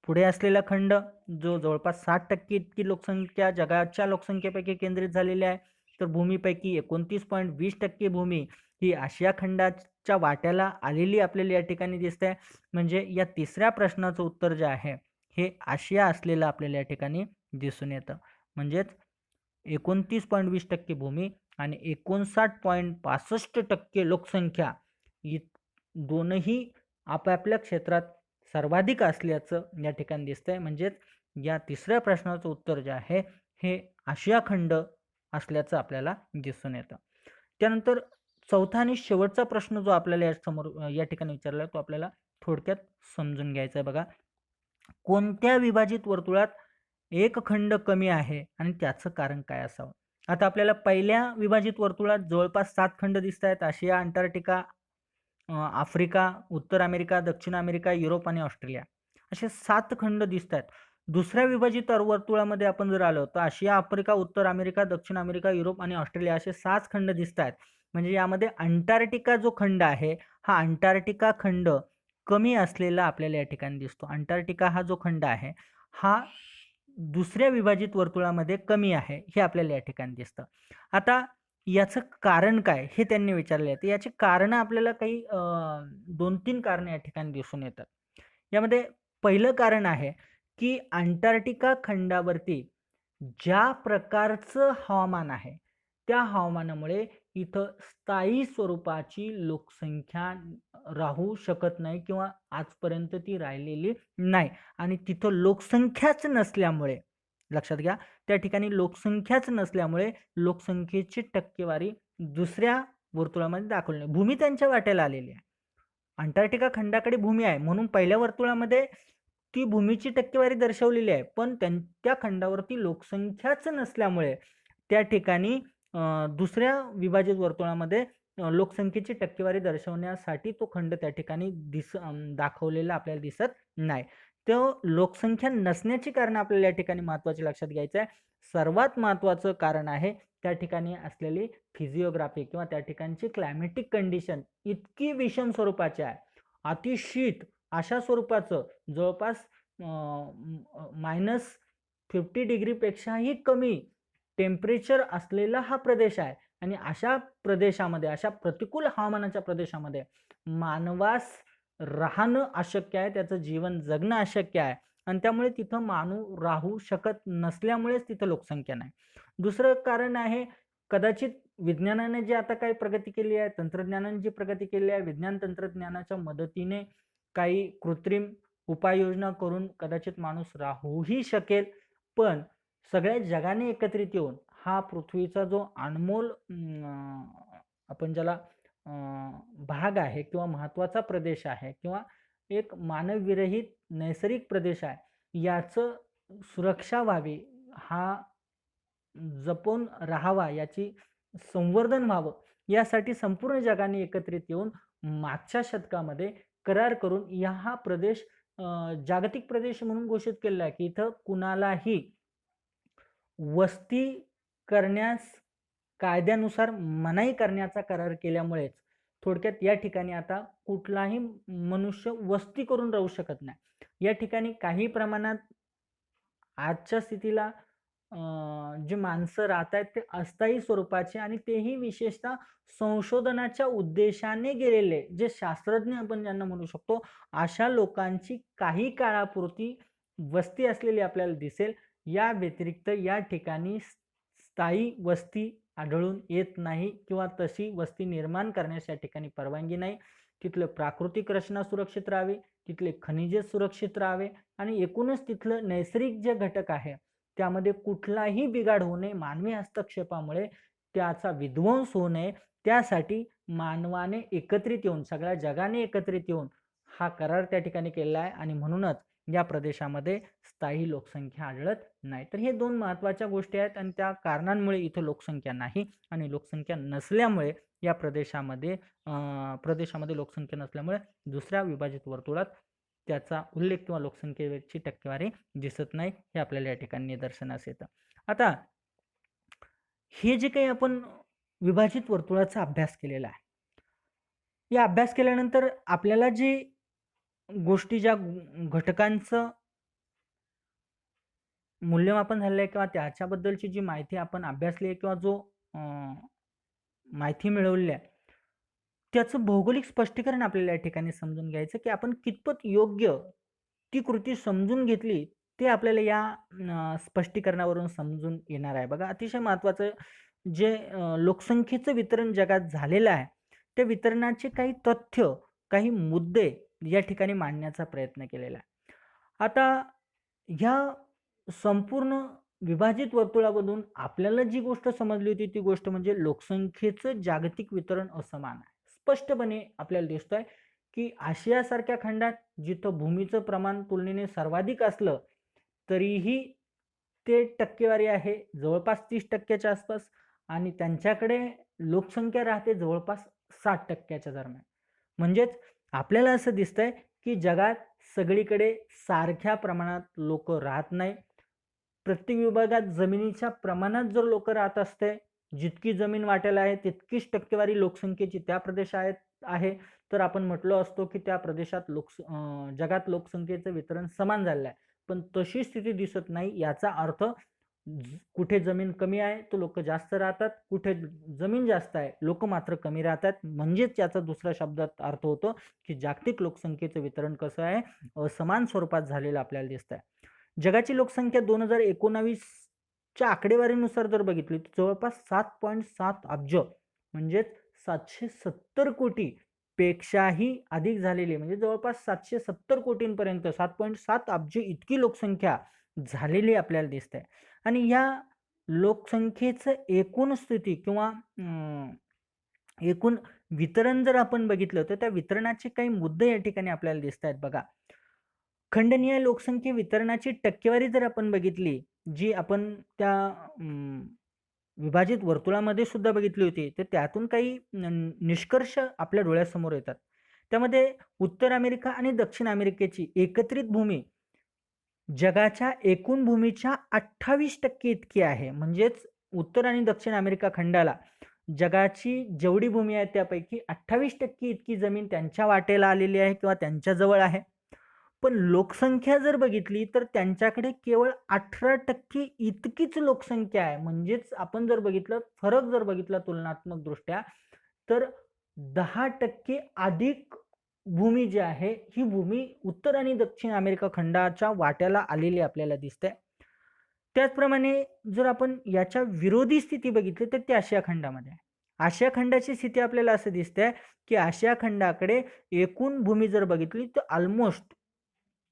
पुढे असलेला खंड जो जवळपास 60% इतकी लोकसंख्या जगाच्या लोकसंख्येपैकी केंद्रित झालेली आहे. तर भूमीपैकी 29.20% भूमी ही आशिया खंडाच्या वाट्याला आलेली आपल्याला या ठिकाणी दिसते. म्हणजे या तिसऱ्या प्रश्नाचं उत्तर जे आहे, हे आशिया असलेलं आपल्याला या ठिकाणी दिसून येतं. म्हणजेच 29.20% भूमी आणि 59.65% लोकसंख्या ही दोनही आपापल्या क्षेत्रात सर्वाधिक असल्याचं या ठिकाणी दिसतंय. म्हणजेच या तिसऱ्या प्रश्नाचं उत्तर जे आहे, हे आशिया खंड असल्याचं आपल्याला दिसून येतं. त्यानंतर चौथा आणि शेवटचा प्रश्न जो आपल्याला या ठिकाणी विचारला तो आपल्याला थोडक्यात समजून घ्यायचा आहे बघा. कोणत्या विभाजित वर्तुळात एक खंड कमी आहे आणि त्याचं कारण काय असावं? आता आपल्याला पहिल्या विभाजित वर्तुळात जवळपास 7 खंड दिसत आहेत. आशिया, अंटार्क्टिका, आफ्रिका, उत्तर अमेरिका, दक्षिण अमेरिका, युरोप आणि ऑस्ट्रेलिया असे 7 खंड दिसत आहेत. दुसऱ्या विभाजित वर्तुळामध्ये आपण जर आलो तर आशिया, आफ्रिका, उत्तर अमेरिका, दक्षिण अमेरिका, युरोप आणि ऑस्ट्रेलिया असे 7 खंड दिसत आहेत. म्हणजे यामध्ये अंटार्क्टिका जो खंड आहे, हा अंटार्क्टिका खंड कमी असलेला आपल्याला या ठिकाणी दिसतो. अंटार्क्टिका हा जो खंड आहे, हा दुसऱ्या विभाजित वर्तुळामध्ये कमी आहे, हे आपल्याला या ठिकाणी दिसतं. आता याचं कारण काय हे त्यांनी विचारले. तर याची कारणं आपल्याला काही 2-3 कारणं या ठिकाणी दिसून येतात. यामध्ये पहिलं कारण आहे की अंटार्क्टिका खंडावरती ज्या प्रकारचं हवामान आहे, त्या हवामानामुळे इथं स्थायी स्वरूपाची लोकसंख्या राहू शकत नाही किंवा आजपर्यंत ती राहिलेली नाही. आणि तिथं लोकसंख्याच नसल्यामुळे, लक्षात घ्या, त्या ठिकाणी लोकसंख्याच नसल्यामुळे लोकसंख्येची टक्केवारी दुसऱ्या वर्तुळामध्ये दाखवले नाही. भूमी त्यांच्या वाट्याला आलेली आहे. अंटार्क्टिका खंडाकडे भूमी आहे म्हणून पहिल्या वर्तुळामध्ये ती भूमीची टक्केवारी दर्शवलेली आहे. पण त्या खंडावरती लोकसंख्याच नसल्यामुळे त्या ठिकाणी दुसऱ्या विभाजित वर्तुळामध्ये लोकसंख्येची टक्केवारी दर्शवण्यासाठी तो खंड त्या ठिकाणी दाखवलेला आपल्याला दिसत नाही. तो लोकसंख्या नसण्याची कारण आपल्याला या ठिकाणी महत्त्वाची लक्षात घ्यायचं आहे. सर्वात महत्त्वाचं कारण आहे त्या ठिकाणी असलेली फिजिओग्राफी किंवा त्या ठिकाणची क्लायमॅटिक कंडिशन इतकी विषम स्वरूपाची आहे. अतिशीत अशा स्वरूपाचं जवळपास -50 डिग्रीपेक्षाही कमी टेम्परेचर असलेला हा प्रदेश आहे. आणि अशा प्रदेशामध्ये, अशा प्रतिकूल हवामानाच्या प्रदेशामध्ये मानवास राहणं अशक्य आहे, त्याचं जीवन जगणं अशक्य आहे. आणि त्यामुळे तिथं मानव राहू शकत नसल्यामुळेच तिथं लोकसंख्या नाही. दुसरं कारण आहे, कदाचित विज्ञानाने जी आता काही प्रगती केली आहे, तंत्रज्ञानाने जी प्रगती केली आहे, विज्ञान तंत्रज्ञानाच्या मदतीने काही कृत्रिम उपाययोजना करून कदाचित माणूस राहूही शकेल. पण सगळ्या जगाने एकत्रित येऊन हा पृथ्वीचा जो अनमोल आपण ज्याला भाग आहे किंवा महत्त्वाचा प्रदेश आहे किंवा एक मानवविरहित नैसर्गिक प्रदेश आहे, याचं सुरक्षा व्हावी, हा जपून राहावा, याची संवर्धन व्हावं, यासाठी संपूर्ण जगाने एकत्रित येऊन मागच्या शतकामध्ये करार करून हा प्रदेश जागतिक प्रदेश म्हणून घोषित केलेला आहे, की इथं कुणालाही वस्ती करण्यास कायद्यानुसार मनाई करण्याचा करार केल्यामुळेच थोडक्यात या ठिकाणी आता कुठलाही मनुष्य वस्ती करून राहू शकत नाही. या ठिकाणी काही प्रमाणात आजच्या स्थितीला जे माणसं राहत आहेत ते अस्थायी स्वरूपाचे आणि तेही विशेषतः संशोधनाच्या उद्देशाने गेलेले, जे शास्त्रज्ञ आपण ज्यांना म्हणू शकतो, अशा लोकांची काही काळापुरती वस्ती असलेली आपल्याला दिसेल. या व्यतिरिक्त या ठिकाणी स्थायी वस्ती आढळून येत नाही किंवा तशी वस्ती निर्माण करण्यास या ठिकाणी परवानगी नाही. तिथलं प्राकृतिक रचना सुरक्षित राहावी, तिथले खनिजे सुरक्षित राहावे आणि एकूणच तिथलं नैसर्गिक जे घटक आहे त्यामध्ये कुठलाही बिघाड होऊ नये, मानवी हस्तक्षेपामुळे त्याचा विध्वंस होऊ नये, त्यासाठी मानवाने एकत्रित येऊन, सगळ्या जगाने एकत्रित येऊन हा करार त्या ठिकाणी केलेला आहे आणि म्हणूनच या प्रदेशामध्ये स्थायी लोकसंख्या आढळत नाही. तर हे दोन महत्त्वाच्या गोष्टी आहेत आणि त्या कारणांमुळे इथं लोकसंख्या नाही आणि लोकसंख्या नसल्यामुळे या प्रदेशामध्ये लोकसंख्या नसल्यामुळे दुसऱ्या विभाजित वर्तुळात त्याचा उल्लेख किंवा लोकसंख्येची टक्केवारी दिसत नाही, हे आपल्याला या ठिकाणी निदर्शनास येतं. आता हे जे काही आपण विभाजित वर्तुळाचा अभ्यास केलेला आहे, या अभ्यास केल्यानंतर आपल्याला जे गोष्टी, ज्या घटकांचं मूल्यमापन झालेलं आहे किंवा त्याच्याबद्दलची जी माहिती आपण अभ्यासली आहे किंवा जो माहिती मिळवली आहे, त्याचं भौगोलिक स्पष्टीकरण आपल्याला या ठिकाणी समजून घ्यायचं, की आपण कितपत योग्य ती कृती समजून घेतली ते आपल्याला या स्पष्टीकरणावरून समजून येणार आहे. बघा, अतिशय महत्त्वाचं जे लोकसंख्येचं वितरण जगात झालेलं आहे, त्या वितरणाचे काही तथ्य, काही मुद्दे या ठिकाणी मांडण्याचा प्रयत्न केलेला आहे. आता ह्या संपूर्ण विभाजित वर्तुळामधून आपल्याला जी गोष्ट समजली होती ती गोष्ट म्हणजे लोकसंख्येचं जागतिक वितरण असमान आहे. स्पष्टपणे आपल्याला दिसतंय की आशियासारख्या खंडात जिथं भूमीचं प्रमाण तुलनेने सर्वाधिक असलं तरीही ते टक्केवारी आहे जवळपास 30% आसपास आणि त्यांच्याकडे लोकसंख्या राहते जवळपास 60% दरम्यान. म्हणजेच आपल्याला असं दिसतंय की जगात सगळीकडे सारख्या प्रमाणात लोक राहत नाही. प्रत्येक विभागात जमिनीच्या प्रमाणात जर लोक राहत असते, जितकी जमीन वाट्याला आहे तितकीच टक्केवारी लोकसंख्येची त्या प्रदेशात आहे, तर आपण म्हटलो असतो की त्या प्रदेशात जगात लोकसंख्येचं वितरण समान झालेलं आहे. पण तशी स्थिती दिसत नाही. याचा अर्थ कुठे जमीन कमी आहे तो लोक जास्त राहतात, कुठे जमीन जास्त आहे लोक मात्र कमी राहतात. म्हणजेच याचा दुसऱ्या शब्दात अर्थ होतो की जागतिक लोकसंख्येचं वितरण कसं आहे, असमान स्वरूपात झालेलं आपल्याला दिसत आहे. जगाची लोकसंख्या 2019च्या आकडेवारीनुसार जर बघितली तर जवळपास 7.7 अब्ज म्हणजेच 770 कोटी पेक्षाही अधिक झालेली, म्हणजे जवळपास 770 कोटींपर्यंत 7.7 अब्ज इतकी लोकसंख्या झालेली आपल्याला दिसते. आणि या लोकसंख्येचं एकूण स्थिती किंवा एकूण वितरण जर आपण बघितलं तर त्या वितरणाचे काही मुद्दे या ठिकाणी आपल्याला दिसत आहेत बघा. खंडनीय लोकसंख्ये वितरणाची टक्केवारी जर आपण बघितली, जी आपण त्या विभाजित वर्तुळामध्ये सुद्धा बघितली होती, तर त्यातून काही निष्कर्ष आपल्या डोळ्यासमोर येतात. त्यामध्ये उत्तर अमेरिका आणि दक्षिण अमेरिकेची एकत्रित भूमी जगाच्या एकूण भूमीच्या 28% इतकी आहे. म्हणजेच उत्तर आणि दक्षिण अमेरिका खंडाला जगाची जेवढी भूमी आहे त्यापैकी 28% इतकी जमीन त्यांच्या वाटेला आलेली आहे किंवा त्यांच्या जवळ आहे. पण लोकसंख्या जर बघितली तर त्यांच्याकडे केवळ 18% इतकीच लोकसंख्या आहे. म्हणजेच आपण जर बघितलं, फरक जर बघितला तुलनात्मक दृष्ट्या, तर 10% अधिक भूमी जी आहे, ही भूमी उत्तर आणि दक्षिण अमेरिका खंडाच्या वाट्याला आलेली आपल्याला दिसते. त्याचप्रमाणे जर आपण याच्या विरोधी स्थिती बघितली तर ती आशिया खंडामध्ये आहे. आशिया खंडाची स्थिती आपल्याला असं दिसते की आशिया खंडाकडे एकूण भूमी जर बघितली तर ऑलमोस्ट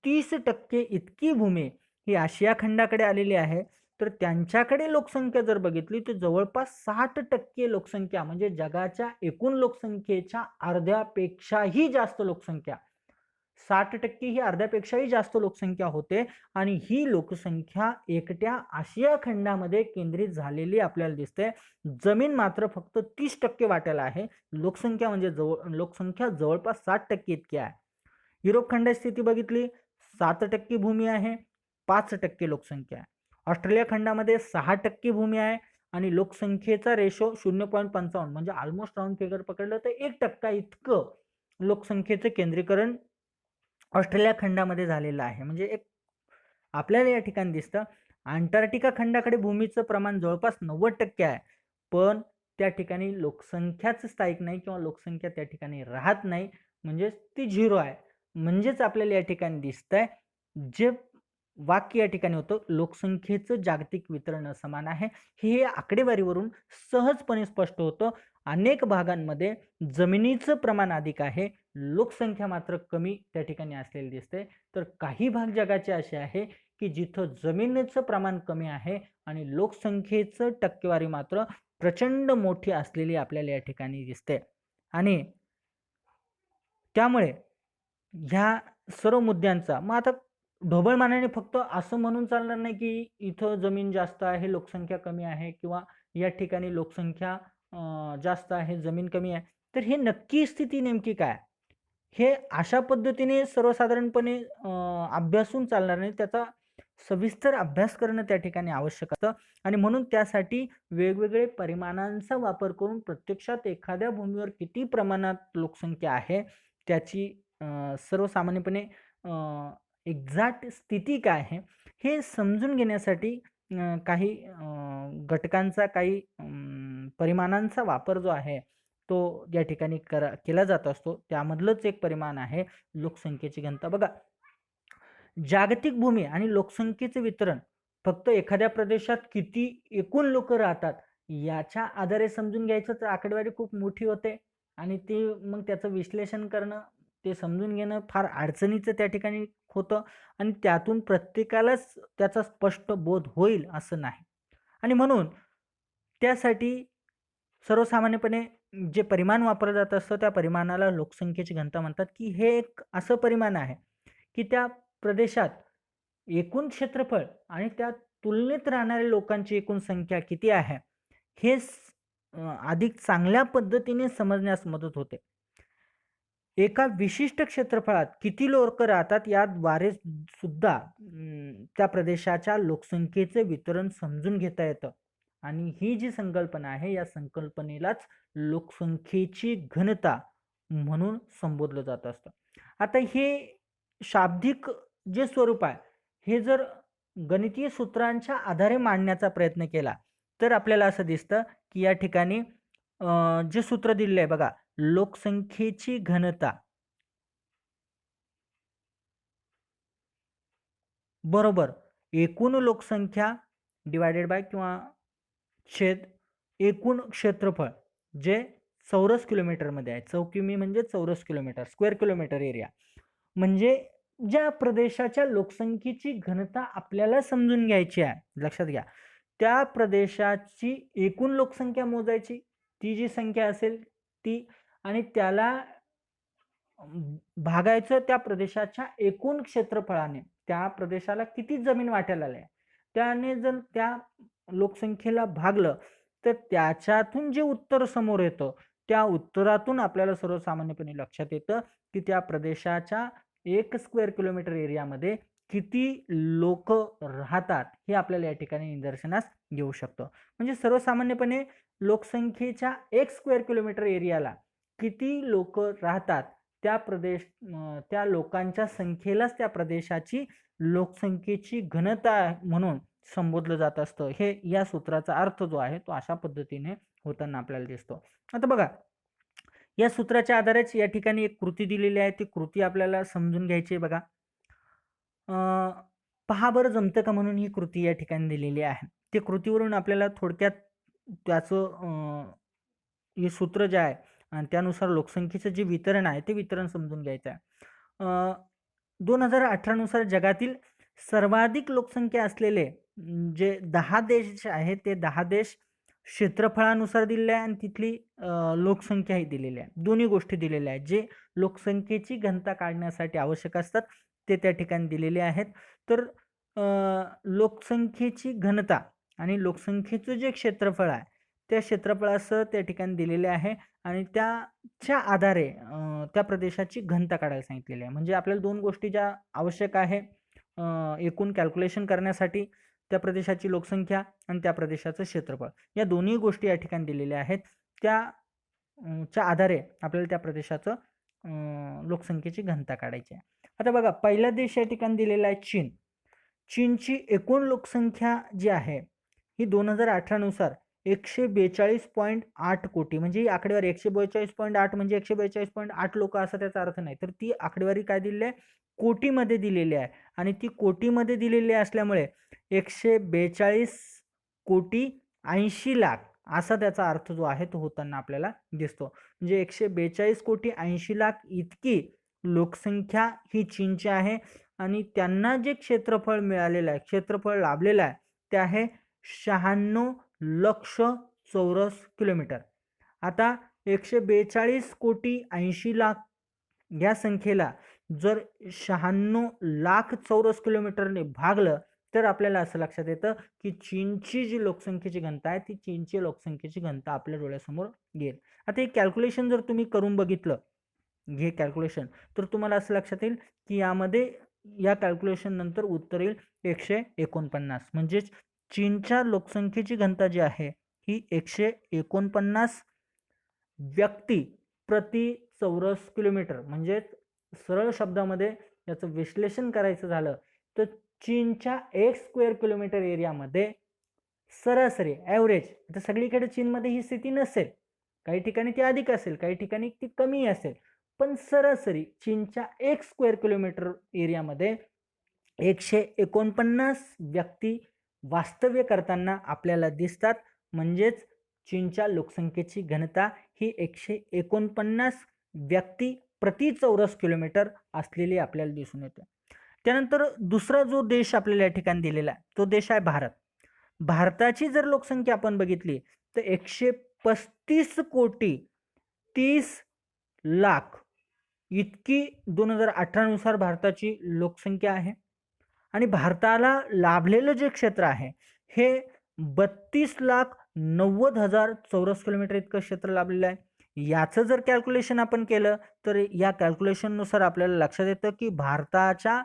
30% इतकी भूमी ही आशिया खंडाकडे आलेली आहे. तर त्यांच्याकडे लोकसंख्या जर बघितली तर जवळपास 60% लोकसंख्या, म्हणजे जगाच्या एकूण लोकसंख्येच्या अर्ध्यापेक्षाही जास्त लोकसंख्या, 60% ही अर्ध्यापेक्षाही जास्त लोकसंख्या होते. आणि ही लोकसंख्या एकट्या आशिया खंडामध्ये केंद्रित झालेली आपल्याला दिसते. जमीन मात्र फक्त 30% वाट्याला आहे. लोकसंख्या जवळपास 60% इतकी आहे. युरोप खंडाची स्थिती बघितली, 7% भूमी आहे, 5% लोकसंख्या आहे. ऑस्ट्रेलिया खंडामध्ये 6% भूमी आहे आणि लोकसंख्येचा रेशो 0.55, म्हणजे ऑलमोस्ट राऊंड फिगर पकडलं तर 1% इतकं लोकसंख्येचं केंद्रीकरण ऑस्ट्रेलिया खंडामध्ये झालेलं आहे. म्हणजे एक आपल्याला या ठिकाणी दिसतं. अंटार्क्टिका खंडाकडे भूमीचं प्रमाण जवळपास 90% आहे, पण त्या ठिकाणी लोकसंख्याच स्थायिक नाही किंवा लोकसंख्या त्या ठिकाणी राहत नाही, म्हणजेच ती 0 आहे. म्हणजेच आपल्याला या ठिकाणी दिसतंय, जे वाक्य या ठिकाणी होतं, लोकसंख्येचं जागतिक वितरण असमान आहे, हे आकडेवारीवरून सहजपणे स्पष्ट होतं. अनेक भागांमध्ये जमिनीचं प्रमाण अधिक आहे, लोकसंख्या मात्र कमी त्या ठिकाणी असलेली दिसते. तर काही भाग जगाचे असे आहे की जिथं जमिनीचं प्रमाण कमी आहे आणि लोकसंख्येचं टक्केवारी मात्र प्रचंड मोठी असलेली आपल्याला या ठिकाणी दिसते. आणि त्यामुळे ह्या सर्व मुद्द्यांचा मग आता ढोबळमानाने फक्त असं म्हणून चालणार नाही की इथं जमीन जास्त आहे, लोकसंख्या कमी आहे, किंवा या ठिकाणी लोकसंख्या जास्त आहे, जमीन कमी आहे. तर हे नक्की स्थिती नेमकी काय, हे अशा पद्धतीने सर्वसाधारणपणे अभ्यासून चालणार नाही. त्याचा सविस्तर अभ्यास करणं त्या ठिकाणी आवश्यक असतं. आणि म्हणून त्यासाठी वेगवेगळे परिमाणांचा वापर करून प्रत्यक्षात एखाद्या भूमीवर किती प्रमाणात लोकसंख्या आहे त्याची सर्वसामान्यपणे एक्झॅक्ट स्थिती काय आहे हे समजून घेण्यासाठी काही घटकांचा, काही परिमाणांचा वापर जो आहे तो या ठिकाणी केला जात असतो. त्यामधलंच एक परिमाण आहे लोकसंख्येची घनता. बघा, जागतिक भूमी आणि लोकसंख्येचे वितरण फक्त एखाद्या प्रदेशात किती एकूण लोक राहतात याच्या आधारे समजून घ्यायचं तर आकडेवारी खूप मोठी होते आणि ते मग त्याचं विश्लेषण करणं, ते समजून घेणं फार अडचणीचं त्या ठिकाणी होतं आणि त्यातून प्रत्येकालाच त्याचा स्पष्ट बोध होईल असं नाही. आणि म्हणून त्यासाठी सर्वसामान्यपणे जे परिमाण वापरलं जात असतं त्या परिमाणाला लोकसंख्येची घनता म्हणतात, की हे एक असं परिमाण आहे की त्या प्रदेशात एकूण क्षेत्रफळ आणि त्या तुलनेत राहणाऱ्या लोकांची एकूण संख्या किती आहे हे अधिक चांगल्या पद्धतीने समजण्यास मदत होते. एका विशिष्ट क्षेत्रफळात किती लोक राहतात याद्वारे सुद्धा त्या प्रदेशाच्या लोकसंख्येचे वितरण समजून घेता येतं. आणि ही जी संकल्पना आहे या संकल्पनेलाच लोकसंख्येची घनता म्हणून संबोधलं जात असतं. आता हे शाब्दिक जे स्वरूप आहे हे जर गणितीय सूत्रांच्या आधारे मांडण्याचा प्रयत्न केला तर आपल्याला असं दिसतं की या ठिकाणी जे सूत्र दिलेलं आहे बघा, लोकसंख्येची घनता बरोबर एकूण लोकसंख्या डिवायडेड बाय किंवा छेद एकूण क्षेत्रफळ जे चौरस किलोमीटरमध्ये आहे. चौकिमी म्हणजे चौरस किलोमीटर, स्क्वेअर किलोमीटर एरिया. म्हणजे ज्या प्रदेशाच्या लोकसंख्येची घनता आपल्याला समजून घ्यायची आहे, लक्षात घ्या, त्या प्रदेशाची एकूण लोकसंख्या मोजायची. ती जी संख्या असेल ती आणि त्याला भागायचं त्या प्रदेशाच्या एकूण क्षेत्रफळाने. त्या प्रदेशाला किती जमीन वाट्याला आली आहे, त्याने जर त्या लोकसंख्येला भागलं, तर त्याच्यातून जे उत्तर समोर येतं, त्या उत्तरातून आपल्याला सर्वसामान्यपणे लक्षात येतं, की त्या प्रदेशाच्या 1 स्क्वेअर किलोमीटर एरियामध्ये किती लोकं राहतात, हे आपल्याला या ठिकाणी निदर्शनास येऊ शकतं. म्हणजे सर्वसामान्यपणे लोकसंख्येच्या 1 स्क्वेअर किलोमीटर एरियाला किती लोकं राहतात, त्या लोकांच्या संख्येलाच त्या प्रदेशाची लोकसंख्येची घनता म्हणून संबोधलं जात असतं. हे या सूत्राचा अर्थ जो आहे तो अशा पद्धतीने होताना आपल्याला दिसतो. आता बघा, या सूत्राच्या आधारेच या ठिकाणी एक कृती दिलेली आहे. ती कृती आपल्याला समजून घ्यायची आहे बघा. पहा बरं जमतं का म्हणून ही कृती या ठिकाणी दिलेली आहे. ते कृतीवरून आपल्याला थोडक्यात त्याचं हे सूत्र जे आहे आणि त्यानुसार लोकसंख्येचं जे वितरण आहे ते वितरण समजून घ्यायचं आहे. 2018 नुसार जगातील सर्वाधिक लोकसंख्या असलेले जे 10 देश आहेत, ते 10 देश क्षेत्रफळानुसार दिलेले आहे आणि तिथली लोकसंख्याही दिलेली आहे. दोन्ही गोष्टी दिलेल्या आहेत. जे लोकसंख्येची घनता काढण्यासाठी आवश्यक असतात ते त्या ठिकाणी दिलेले आहेत. तर लोकसंख्येची घनता आणि लोकसंख्येचं जे क्षेत्रफळ आहे, त्या क्षेत्रफळासह त्या ठिकाणी दिलेले आहे आणि त्याच्या आधारे त्या प्रदेशाची घनता काढायला सांगितलेली आहे. म्हणजे आपल्याला 2 गोष्टी ज्या आवश्यक आहे एकूण कॅल्क्युलेशन करण्यासाठी, त्या प्रदेशाची लोकसंख्या आणि त्या प्रदेशाचं क्षेत्रफळ. या दोन्ही गोष्टी या ठिकाणी दिलेल्या आहेत. च्या आधारे आपल्याला त्या प्रदेशाचं लोकसंख्येची घनता काढायची आहे. आता बघा, पहिला देश या ठिकाणी दिलेला आहे चीन. चीनची एकूण लोकसंख्या जी आहे ही 2018 नुसार 142.8 कोटी, म्हणजे ही आकडेवारी 142.8 म्हणजे 142.8 लोक असा त्याचा अर्थ नाही, तर ती आकडेवारी काय दिलेली आहे, कोटीमध्ये दिलेली आहे आणि ती कोटीमध्ये दिलेली असल्यामुळे 142 कोटी 80 लाख असा त्याचा अर्थ जो आहे तो होताना आपल्याला दिसतो. म्हणजे 142 कोटी 80 लाख इतकी लोकसंख्या ही चीनची आहे आणि त्यांना जे क्षेत्रफळ मिळालेलं आहे, क्षेत्रफळ लाभलेलं आहे, ते आहे 96 लक्ष चौरस किलोमीटर. आता 142 कोटी 80 लाख या संख्येला जर 96 लाख चौरस किलोमीटरने भागलं, तर आपल्याला असं लक्षात येतं की चीनची जी लोकसंख्येची घनता आहे, ती चीनची लोकसंख्येची घनता आपल्या डोळ्यासमोर येईल. आता हे कॅल्क्युलेशन जर तुम्ही करून बघितलं, हे कॅल्क्युलेशन, तर तुम्हाला असं लक्षात येईल की यामध्ये या कॅल्क्युलेशन नंतर उत्तर येईल 149. म्हणजेच चीनच्या लोकसंख्येची घनता जी आहे ही 149 व्यक्ती प्रति चौरस किलोमीटर. म्हणजे सरळ शब्दामध्ये याचं विश्लेषण करायचं झालं तर चीनच्या 1 स्क्वेअर किलोमीटर एरियामध्ये सरासरी ॲव्हरेज, आता सगळीकडे चीनमध्ये ही स्थिती नसेल, काही ठिकाणी ती अधिक असेल, काही ठिकाणी ती कमी असेल, पण सरासरी चीनच्या 1 स्क्वेअर किलोमीटर एरियामध्ये 149 व्यक्ती वास्तव्य करताना आपल्याला दिसतात. म्हणजेच चीनच्या लोकसंख्येची घनता ही 149 व्यक्ती प्रति चौरस किलोमीटर असलेली आपल्याला दिसून येते. त्यानंतर दुसरा जो देश आपल्याला या ठिकाणी दिलेला आहे तो देश आहे भारत. भारताची जर लोकसंख्या आपण बघितली तर 135 कोटी 30 लाख इतकी 2018 नुसार भारताची लोकसंख्या आहे आणि भारताला लाभलेलं जे क्षेत्र आहे हे 32,90,000 चौरस किलोमीटर इतकं क्षेत्र लाभलेलं आहे. याचं जर कॅल्क्युलेशन आपण केलं तर या कॅल्क्युलेशननुसार आपल्याला लक्षात येतं की भारताच्या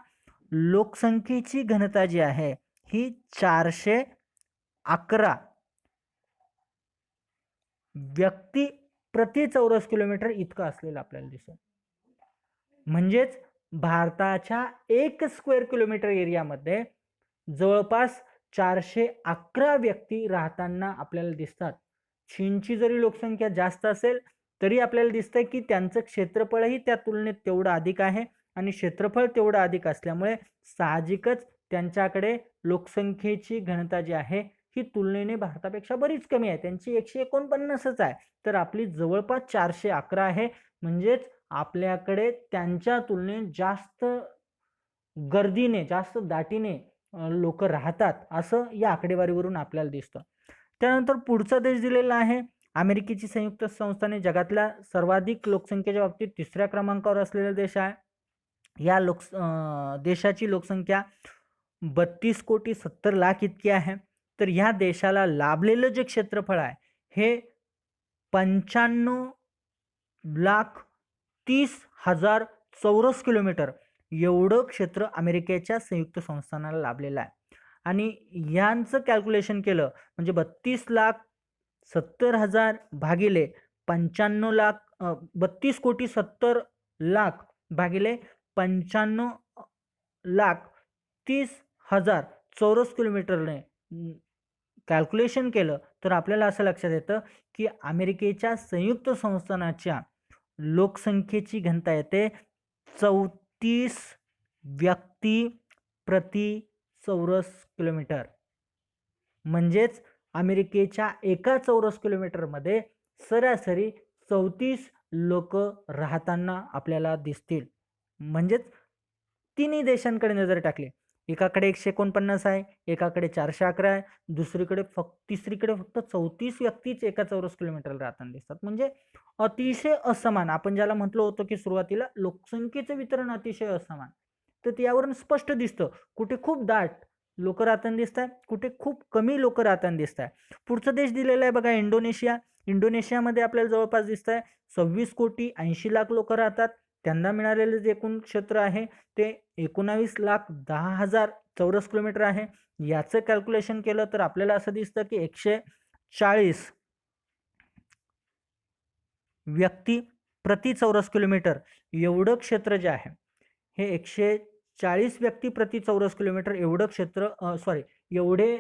लोकसंख्येची घनता जी आहे ही 411 व्यक्ती प्रति चौरस किलोमीटर इतकं असलेलं आपल्याला दिसेल. म्हणजेच भारताच्या 1 स्क्वेअर किलोमीटर एरियामध्ये जवळपास 411 व्यक्ती राहताना आपल्याला दिसतात. चीनची जरी लोकसंख्या जास्त असेल तरी आपल्याला दिसतंय की त्यांचं क्षेत्रफळही त्या तुलनेत तेवढं अधिक आहे आणि क्षेत्रफळ तेवढं अधिक असल्यामुळे साहजिकच त्यांच्याकडे लोकसंख्येची घनता जी आहे ही तुलनेने भारतापेक्षा बरीच कमी आहे. त्यांची 149च आहे, तर आपली जवळपास 411 आहे. म्हणजेच आपल्याकडे त्यांच्या तुलनेत जास्त गर्दीने, जास्त दाटीने लोक राहतात असं या आकडेवारीवरून आपल्याला दिसतं. त्यानंतर पुढचा देश दिलेला आहे अमेरिकेची संयुक्त संस्थाने जगातल्या सर्वाधिक लोकसंख्येच्या बाबतीत 3ऱ्या क्रमांकावर असलेला देश आहे. या देशाची लोकसंख्या 32,70,00,000 इतकी आहे. तर ह्या देशाला लाभलेलं जे क्षेत्रफळ आहे हे 95,30,000 चौरस किलोमीटर एवढं क्षेत्र अमेरिकेच्या संयुक्त संस्थानाला लाभलेलं आहे. आणि यांचं कॅल्क्युलेशन केलं म्हणजे 32,70,000 भागिले 32,70,00,000 भागिले 95,30,000 चौरस किलोमीटरने कॅल्क्युलेशन केलं तर आपल्याला असं लक्षात येतं की अमेरिकेच्या संयुक्त संस्थानाच्या लोकसंख्येची घनता येते 34 व्यक्ती प्रति चौरस किलोमीटर. म्हणजेच अमेरिकेच्या एका चौरस किलोमीटरमध्ये सरासरी 34 लोक राहताना आपल्याला दिसतील. म्हणजेच तिन्ही देशांकडे नजर टाकली, एकाकडे 149 आहे, एकाकडे 411 आहे, तिसरीकडे फक्त 34 व्यक्तीच एका चौरस किलोमीटरला राहताना दिसतात. म्हणजे अतिशय असमान. आपण ज्याला म्हटलं होतं की सुरुवातीला लोकसंख्येचं वितरण अतिशय असमान, तर यावरून स्पष्ट दिसतं कुठे खूप दाट लोक राहताना दिसत आहे, कुठे खूप कमी लोक राहताना दिसत आहे. पुढचा देश दिलेला आहे बघा इंडोनेशिया. इंडोनेशियामध्ये आपल्याला जवळपास दिसत आहे 26,80,00,000 लोक राहतात. त्यांना मिळालेलं जे एकूण क्षेत्र आहे ते 19,10,000 चौरस किलोमीटर आहे. याचं कॅल्क्युलेशन केलं तर आपल्याला असं दिसतं की 140 व्यक्ती प्रति चौरस किलोमीटर एवढं क्षेत्र जे आहे हे 140 व्यक्ती प्रति चौरस किलोमीटर एवढं क्षेत्र एवढे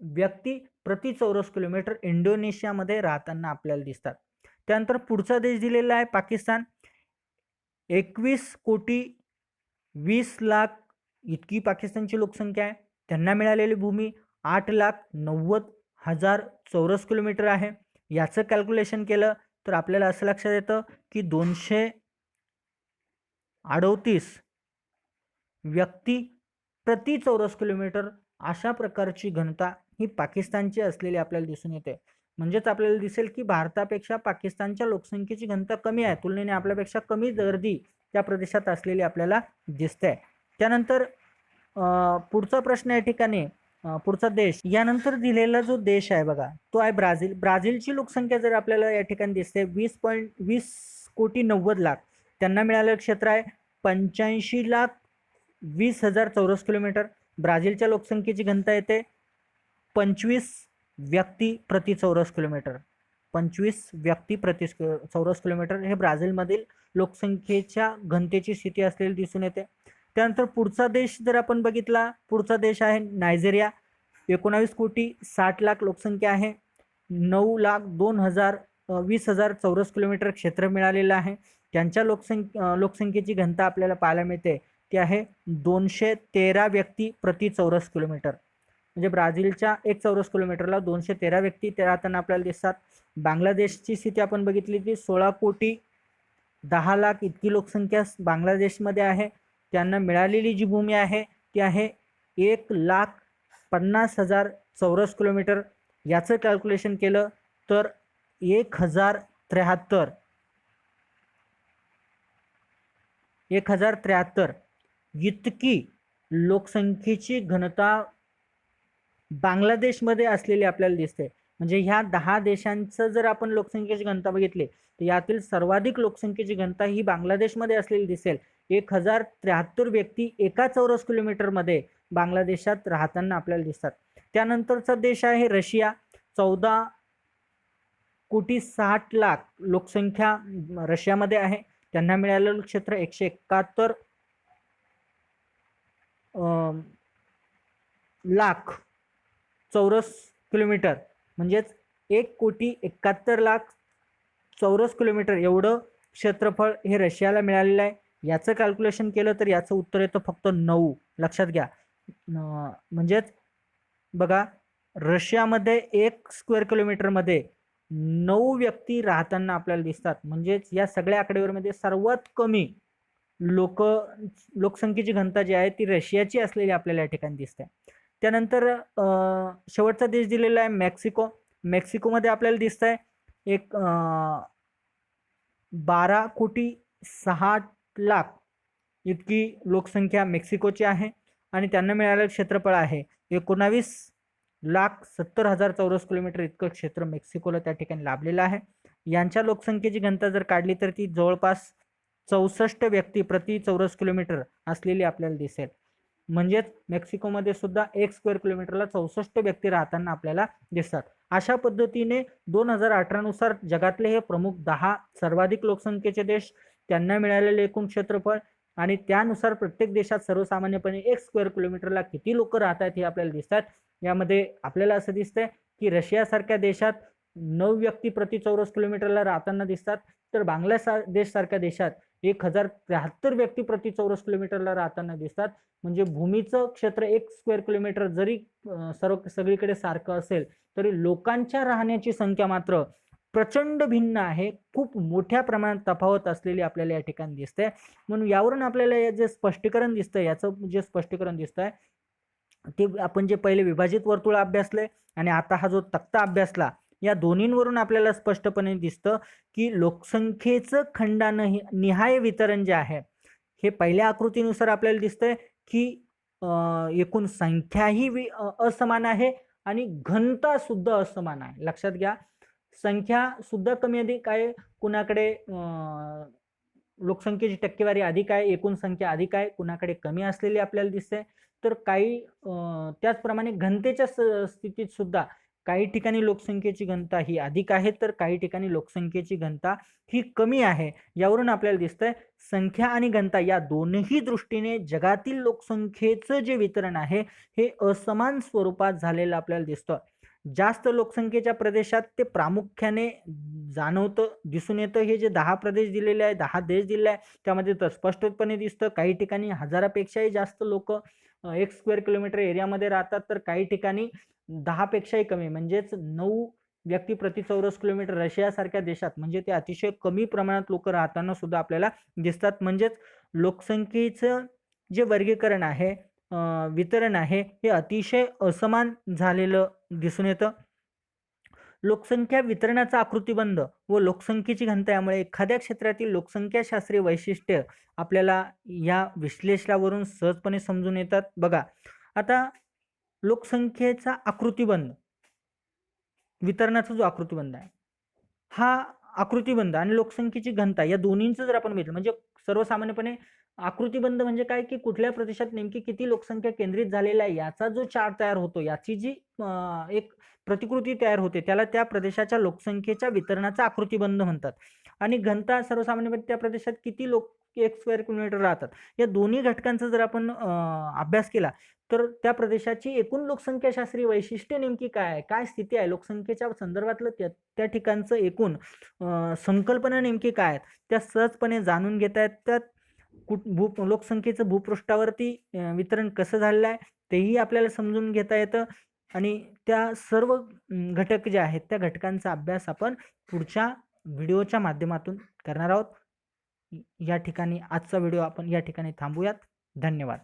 व्यक्ती प्रति चौरस किलोमीटर इंडोनेशियामध्ये राहताना आपल्याला दिसतात. त्यानंतर पुढचा देश दिलेला आहे पाकिस्तान. 21,20,00,000 इतकी पाकिस्तानची लोकसंख्या आहे. त्यांना मिळालेली भूमी 8,90,000 चौरस किलोमीटर आहे. याचं कॅल्क्युलेशन केलं तर आपल्याला असं लक्षात येतं की 238 व्यक्ती प्रति चौरस किलोमीटर अशा प्रकारची घनता ही पाकिस्तानची असलेली आपल्याला दिसून येते. म्हणजेच आपल्याला दिसेल की भारतापेक्षा पाकिस्तानच्या लोकसंख्येची घनता कमी आहे, तुलनेने आपल्यापेक्षा कमी गर्दी त्या प्रदेशात असलेली आपल्याला दिसते. त्यानंतर पुढचा प्रश्न या ठिकाणी पुढचा देश यानंतर दिलेला जो देश आहे बघा तो आहे ब्राझील. ब्राझीलची लोकसंख्या जर आपल्याला या ठिकाणी दिसते 20,90,00,000. त्यांना मिळालेलं क्षेत्र आहे 85,20,000 चौरस किलोमीटर. ब्राझीलच्या लोकसंख्येची घनता येते 25 व्यक्ती प्रति चौरस किलोमीटर. 25 व्यक्ती प्रति चौरस किलोमीटर हे ब्राझीलमधील लोकसंख्येच्या घनतेची स्थिती असलेली दिसून येते. त्यानंतर पुढचा देश जर आपण बघितला, पुढचा देश आहे नायजेरिया. 19,60,00,000 लोकसंख्या आहे. 9,02,020 चौरस किलोमीटर क्षेत्र मिळालेलं आहे. त्यांच्या लोकसंख्येची घनता आपल्याला पाहायला मिळते ती आहे 213 व्यक्ती प्रति चौरस किलोमीटर. म्हणजे ब्राझीलच्या 1 चौरस किलोमीटरला 213 व्यक्ती ते राहताना आपल्याला दिसतात. बांगलादेशची स्थिती आपण बघितली ती 16,10,00,000 इतकी लोकसंख्या बांगलादेशमध्ये आहे. त्यांना मिळालेली जी भूमी आहे ती आहे 1,50,000 चौरस किलोमीटर. याचं कॅल्क्युलेशन केलं तर 1,073 इतकी लोकसंख्येची घनता बांगलादेशमध्ये असलेली आपल्याला दिसते. म्हणजे ह्या 10 देशांचं जर आपण लोकसंख्येची घनता बघितली तर यातील सर्वाधिक लोकसंख्येची घनता ही बांगलादेशमध्ये असलेली दिसेल. 1,073 व्यक्ती एका चौरस किलोमीटरमध्ये बांगलादेशात राहताना आपल्याला दिसतात. त्यानंतरचा देश आहे रशिया. 14,60,00,000 लोकसंख्या रशियामध्ये आहे. त्यांना मिळालेलं क्षेत्र 171 लाख चौरस किलोमीटर. म्हणजेच 1,71,00,000 चौरस किलोमीटर एवढं क्षेत्रफळ हे रशियाला मिळालेलं आहे. याचं कॅल्क्युलेशन केलं तर याचं उत्तर येतं फक्त 9. लक्षात घ्या. म्हणजेच बघा रशियामध्ये 1 स्क्वेअर किलोमीटरमध्ये 9 व्यक्ती राहताना आपल्याला दिसतात. म्हणजेच या सगळ्या आकडेवारीमध्ये सर्वात कमी लोकसंख्येची घनता जी आहे ती रशियाची असलेली आपल्याला या ठिकाणी दिसते. त्यानंतर शेवटचा देश दिलेला आहे मेक्सिको. मेक्सिकोमध्ये आपल्याला दिसत आहे एक 12,60,00,000 इतकी लोकसंख्या मेक्सिकोची आहे आणि त्यांना मिळालेलं क्षेत्रफळ आहे 19,70,000 चौरस किलोमीटर इतकं क्षेत्र मेक्सिकोला त्या ठिकाणी लाभलेलं आहे. यांच्या लोकसंख्येची घनता जर काढली तर ती जवळपास 64 व्यक्ती प्रति चौरस किलोमीटर असलेली आपल्याला दिसेल. म्हणजेच मेक्सिकोमध्ये सुद्धा 1 स्क्वेअर किलोमीटरला 64 व्यक्ती राहताना आपल्याला दिसतात. अशा पद्धतीने 2018 नुसार जगातले हे प्रमुख 10 सर्वाधिक लोकसंख्येचे देश, त्यांना मिळालेले एकूण क्षेत्रफळ आणि त्यानुसार प्रत्येक देशात सर्वसामान्यपणे 1 स्क्वेअर किलोमीटरला किती लोक राहतात हे आपल्याला दिसतात. यामध्ये आपल्याला असं दिसतंय की रशियासारख्या देशात 9 व्यक्ती प्रति चौरस किलोमीटरला राहताना दिसतात, तर बांगलादेश सारख्या देशात 1073 व्यक्ती प्रति चौरस किलोमीटरला राहताना दिसतात. म्हणजे भूमीचं क्षेत्र 1 स्क्वेअर किलोमीटर जरी सगळीकडे सारखं असेल तरी लोकांच्या राहण्याची संख्या मात्र प्रचंड भिन्न आहे. खूप मोठ्या प्रमाणात तफावत असलेली आपल्याला या ठिकाणी दिसते. म्हणून यावरून आपल्याला जे स्पष्टीकरण दिसतंय, याचं जे स्पष्टीकरण दिसतंय ते आपण जे पहिले विभाजित वर्तुळ अभ्यासले आणि आता हा जो तक्ता अभ्यासला, या दोन्हींवरून आपल्याला स्पष्टपणे दिसतं की लोकसंख्येचं खंडानिहाय वितरण जे आहे हे पहिल्या आकृतीनुसार आपल्याला दिसतंय की एकूण संख्याही असमान आहे आणि घनता सुद्धा असमान आहे. लक्षात घ्या, संख्या सुद्धा कमी अधिक आहे, कुणाकडे लोकसंख्येची टक्केवारी अधिक आहे, एकूण संख्या अधिक आहे, कुणाकडे कमी असलेली आपल्याला दिसते. तर काही त्याचप्रमाणे घनतेच्या स्थितीत सुद्धा काही ठिकाणी लोकसंख्येची घनता ही अधिक आहे तर काही ठिकाणी लोकसंख्येची घनता ही कमी आहे. यावरून आपल्याला दिसतंय संख्या आणि घनता या दोन्ही दृष्टीने जगातील लोकसंख्येचं जे वितरण आहे हे असमान स्वरूपात झालेलं आपल्याला दिसतं. जास्त लोकसंख्येच्या प्रदेशात ते प्रामुख्याने जाणवतं, दिसून येतं. हे जे 10 प्रदेश दिलेले आहे, 10 देश दिलेले आहे, त्यामध्ये तर स्पष्टपणे दिसतं. काही ठिकाणी 1000पेक्षाही जास्त लोक 1 स्क्वेअर किलोमीटर एरियामध्ये राहतात, तर काही ठिकाणी 10 पेक्षाही कमी म्हणजेच 9 व्यक्ती प्रति चौरस किलोमीटर रशियासारख्या देशात म्हणजे ते अतिशय कमी प्रमाणात लोक राहताना सुद्धा आपल्याला दिसतात. म्हणजेच लोकसंख्येचं जे वर्गीकरण आहे, वितरण आहे हे अतिशय असमान झालेलं दिसून येतं. लोकसंख्या वितरणाचा आकृतिबंध व लोकसंख्येची घनता यामुळे एखाद्या क्षेत्रातील लोकसंख्याशास्त्रीय वैशिष्ट्य आपल्याला या विश्लेषणावरून सहजपणे समजून येतात. बघा, आता लोकसंख्येचा आकृतिबंध, वितरणाचा जो आकृतिबंध आहे, हा आकृतिबंध आणि लोकसंख्येची घनता या दोन्हींचं जर आपण बघितलं म्हणजे सर्वसामान्यपणे आकृतिबंध म्हणजे काय की कुठल्या प्रदेशात नेमकी किती लोकसंख्या केंद्रित झालेला आहे याचा जो चार्ट तयार होतो, याची जी एक प्रतिकृती तयार होते त्याला त्या प्रदेशाच्या लोकसंख्येच्या वितरणाचा आकृतिबंध म्हणतात. आणि घनता सर्वसामान्यपणे त्या प्रदेशात किती लोक 1 स्क्वेअर किलोमीटर राहतात या दोन्ही घटकांचा जर आपण अभ्यास केला तर त्या प्रदेशाची एकूण लोकसंख्याशास्त्रीय वैशिष्ट्ये नेमकी काय आहे, काय स्थिती आहे, लोकसंख्येच्या संदर्भातलं त्या ठिकाणचं एकूण संकल्पना नेमकी काय आहेत त्या सहजपणे जाणून घेता येतात. लोकसंख्येचं भूपृष्ठावरती वितरण कसं झालेलं आहे तेही आपल्याला समजून घेता येतं आणि त्या सर्व घटक जे आहेत त्या घटकांचा अभ्यास आपण पुढच्या व्हिडिओच्या माध्यमातून करणार आहोत. या ठिकाणी आजचा व्हिडिओ आपण या ठिकाणी थांबूयात. धन्यवाद.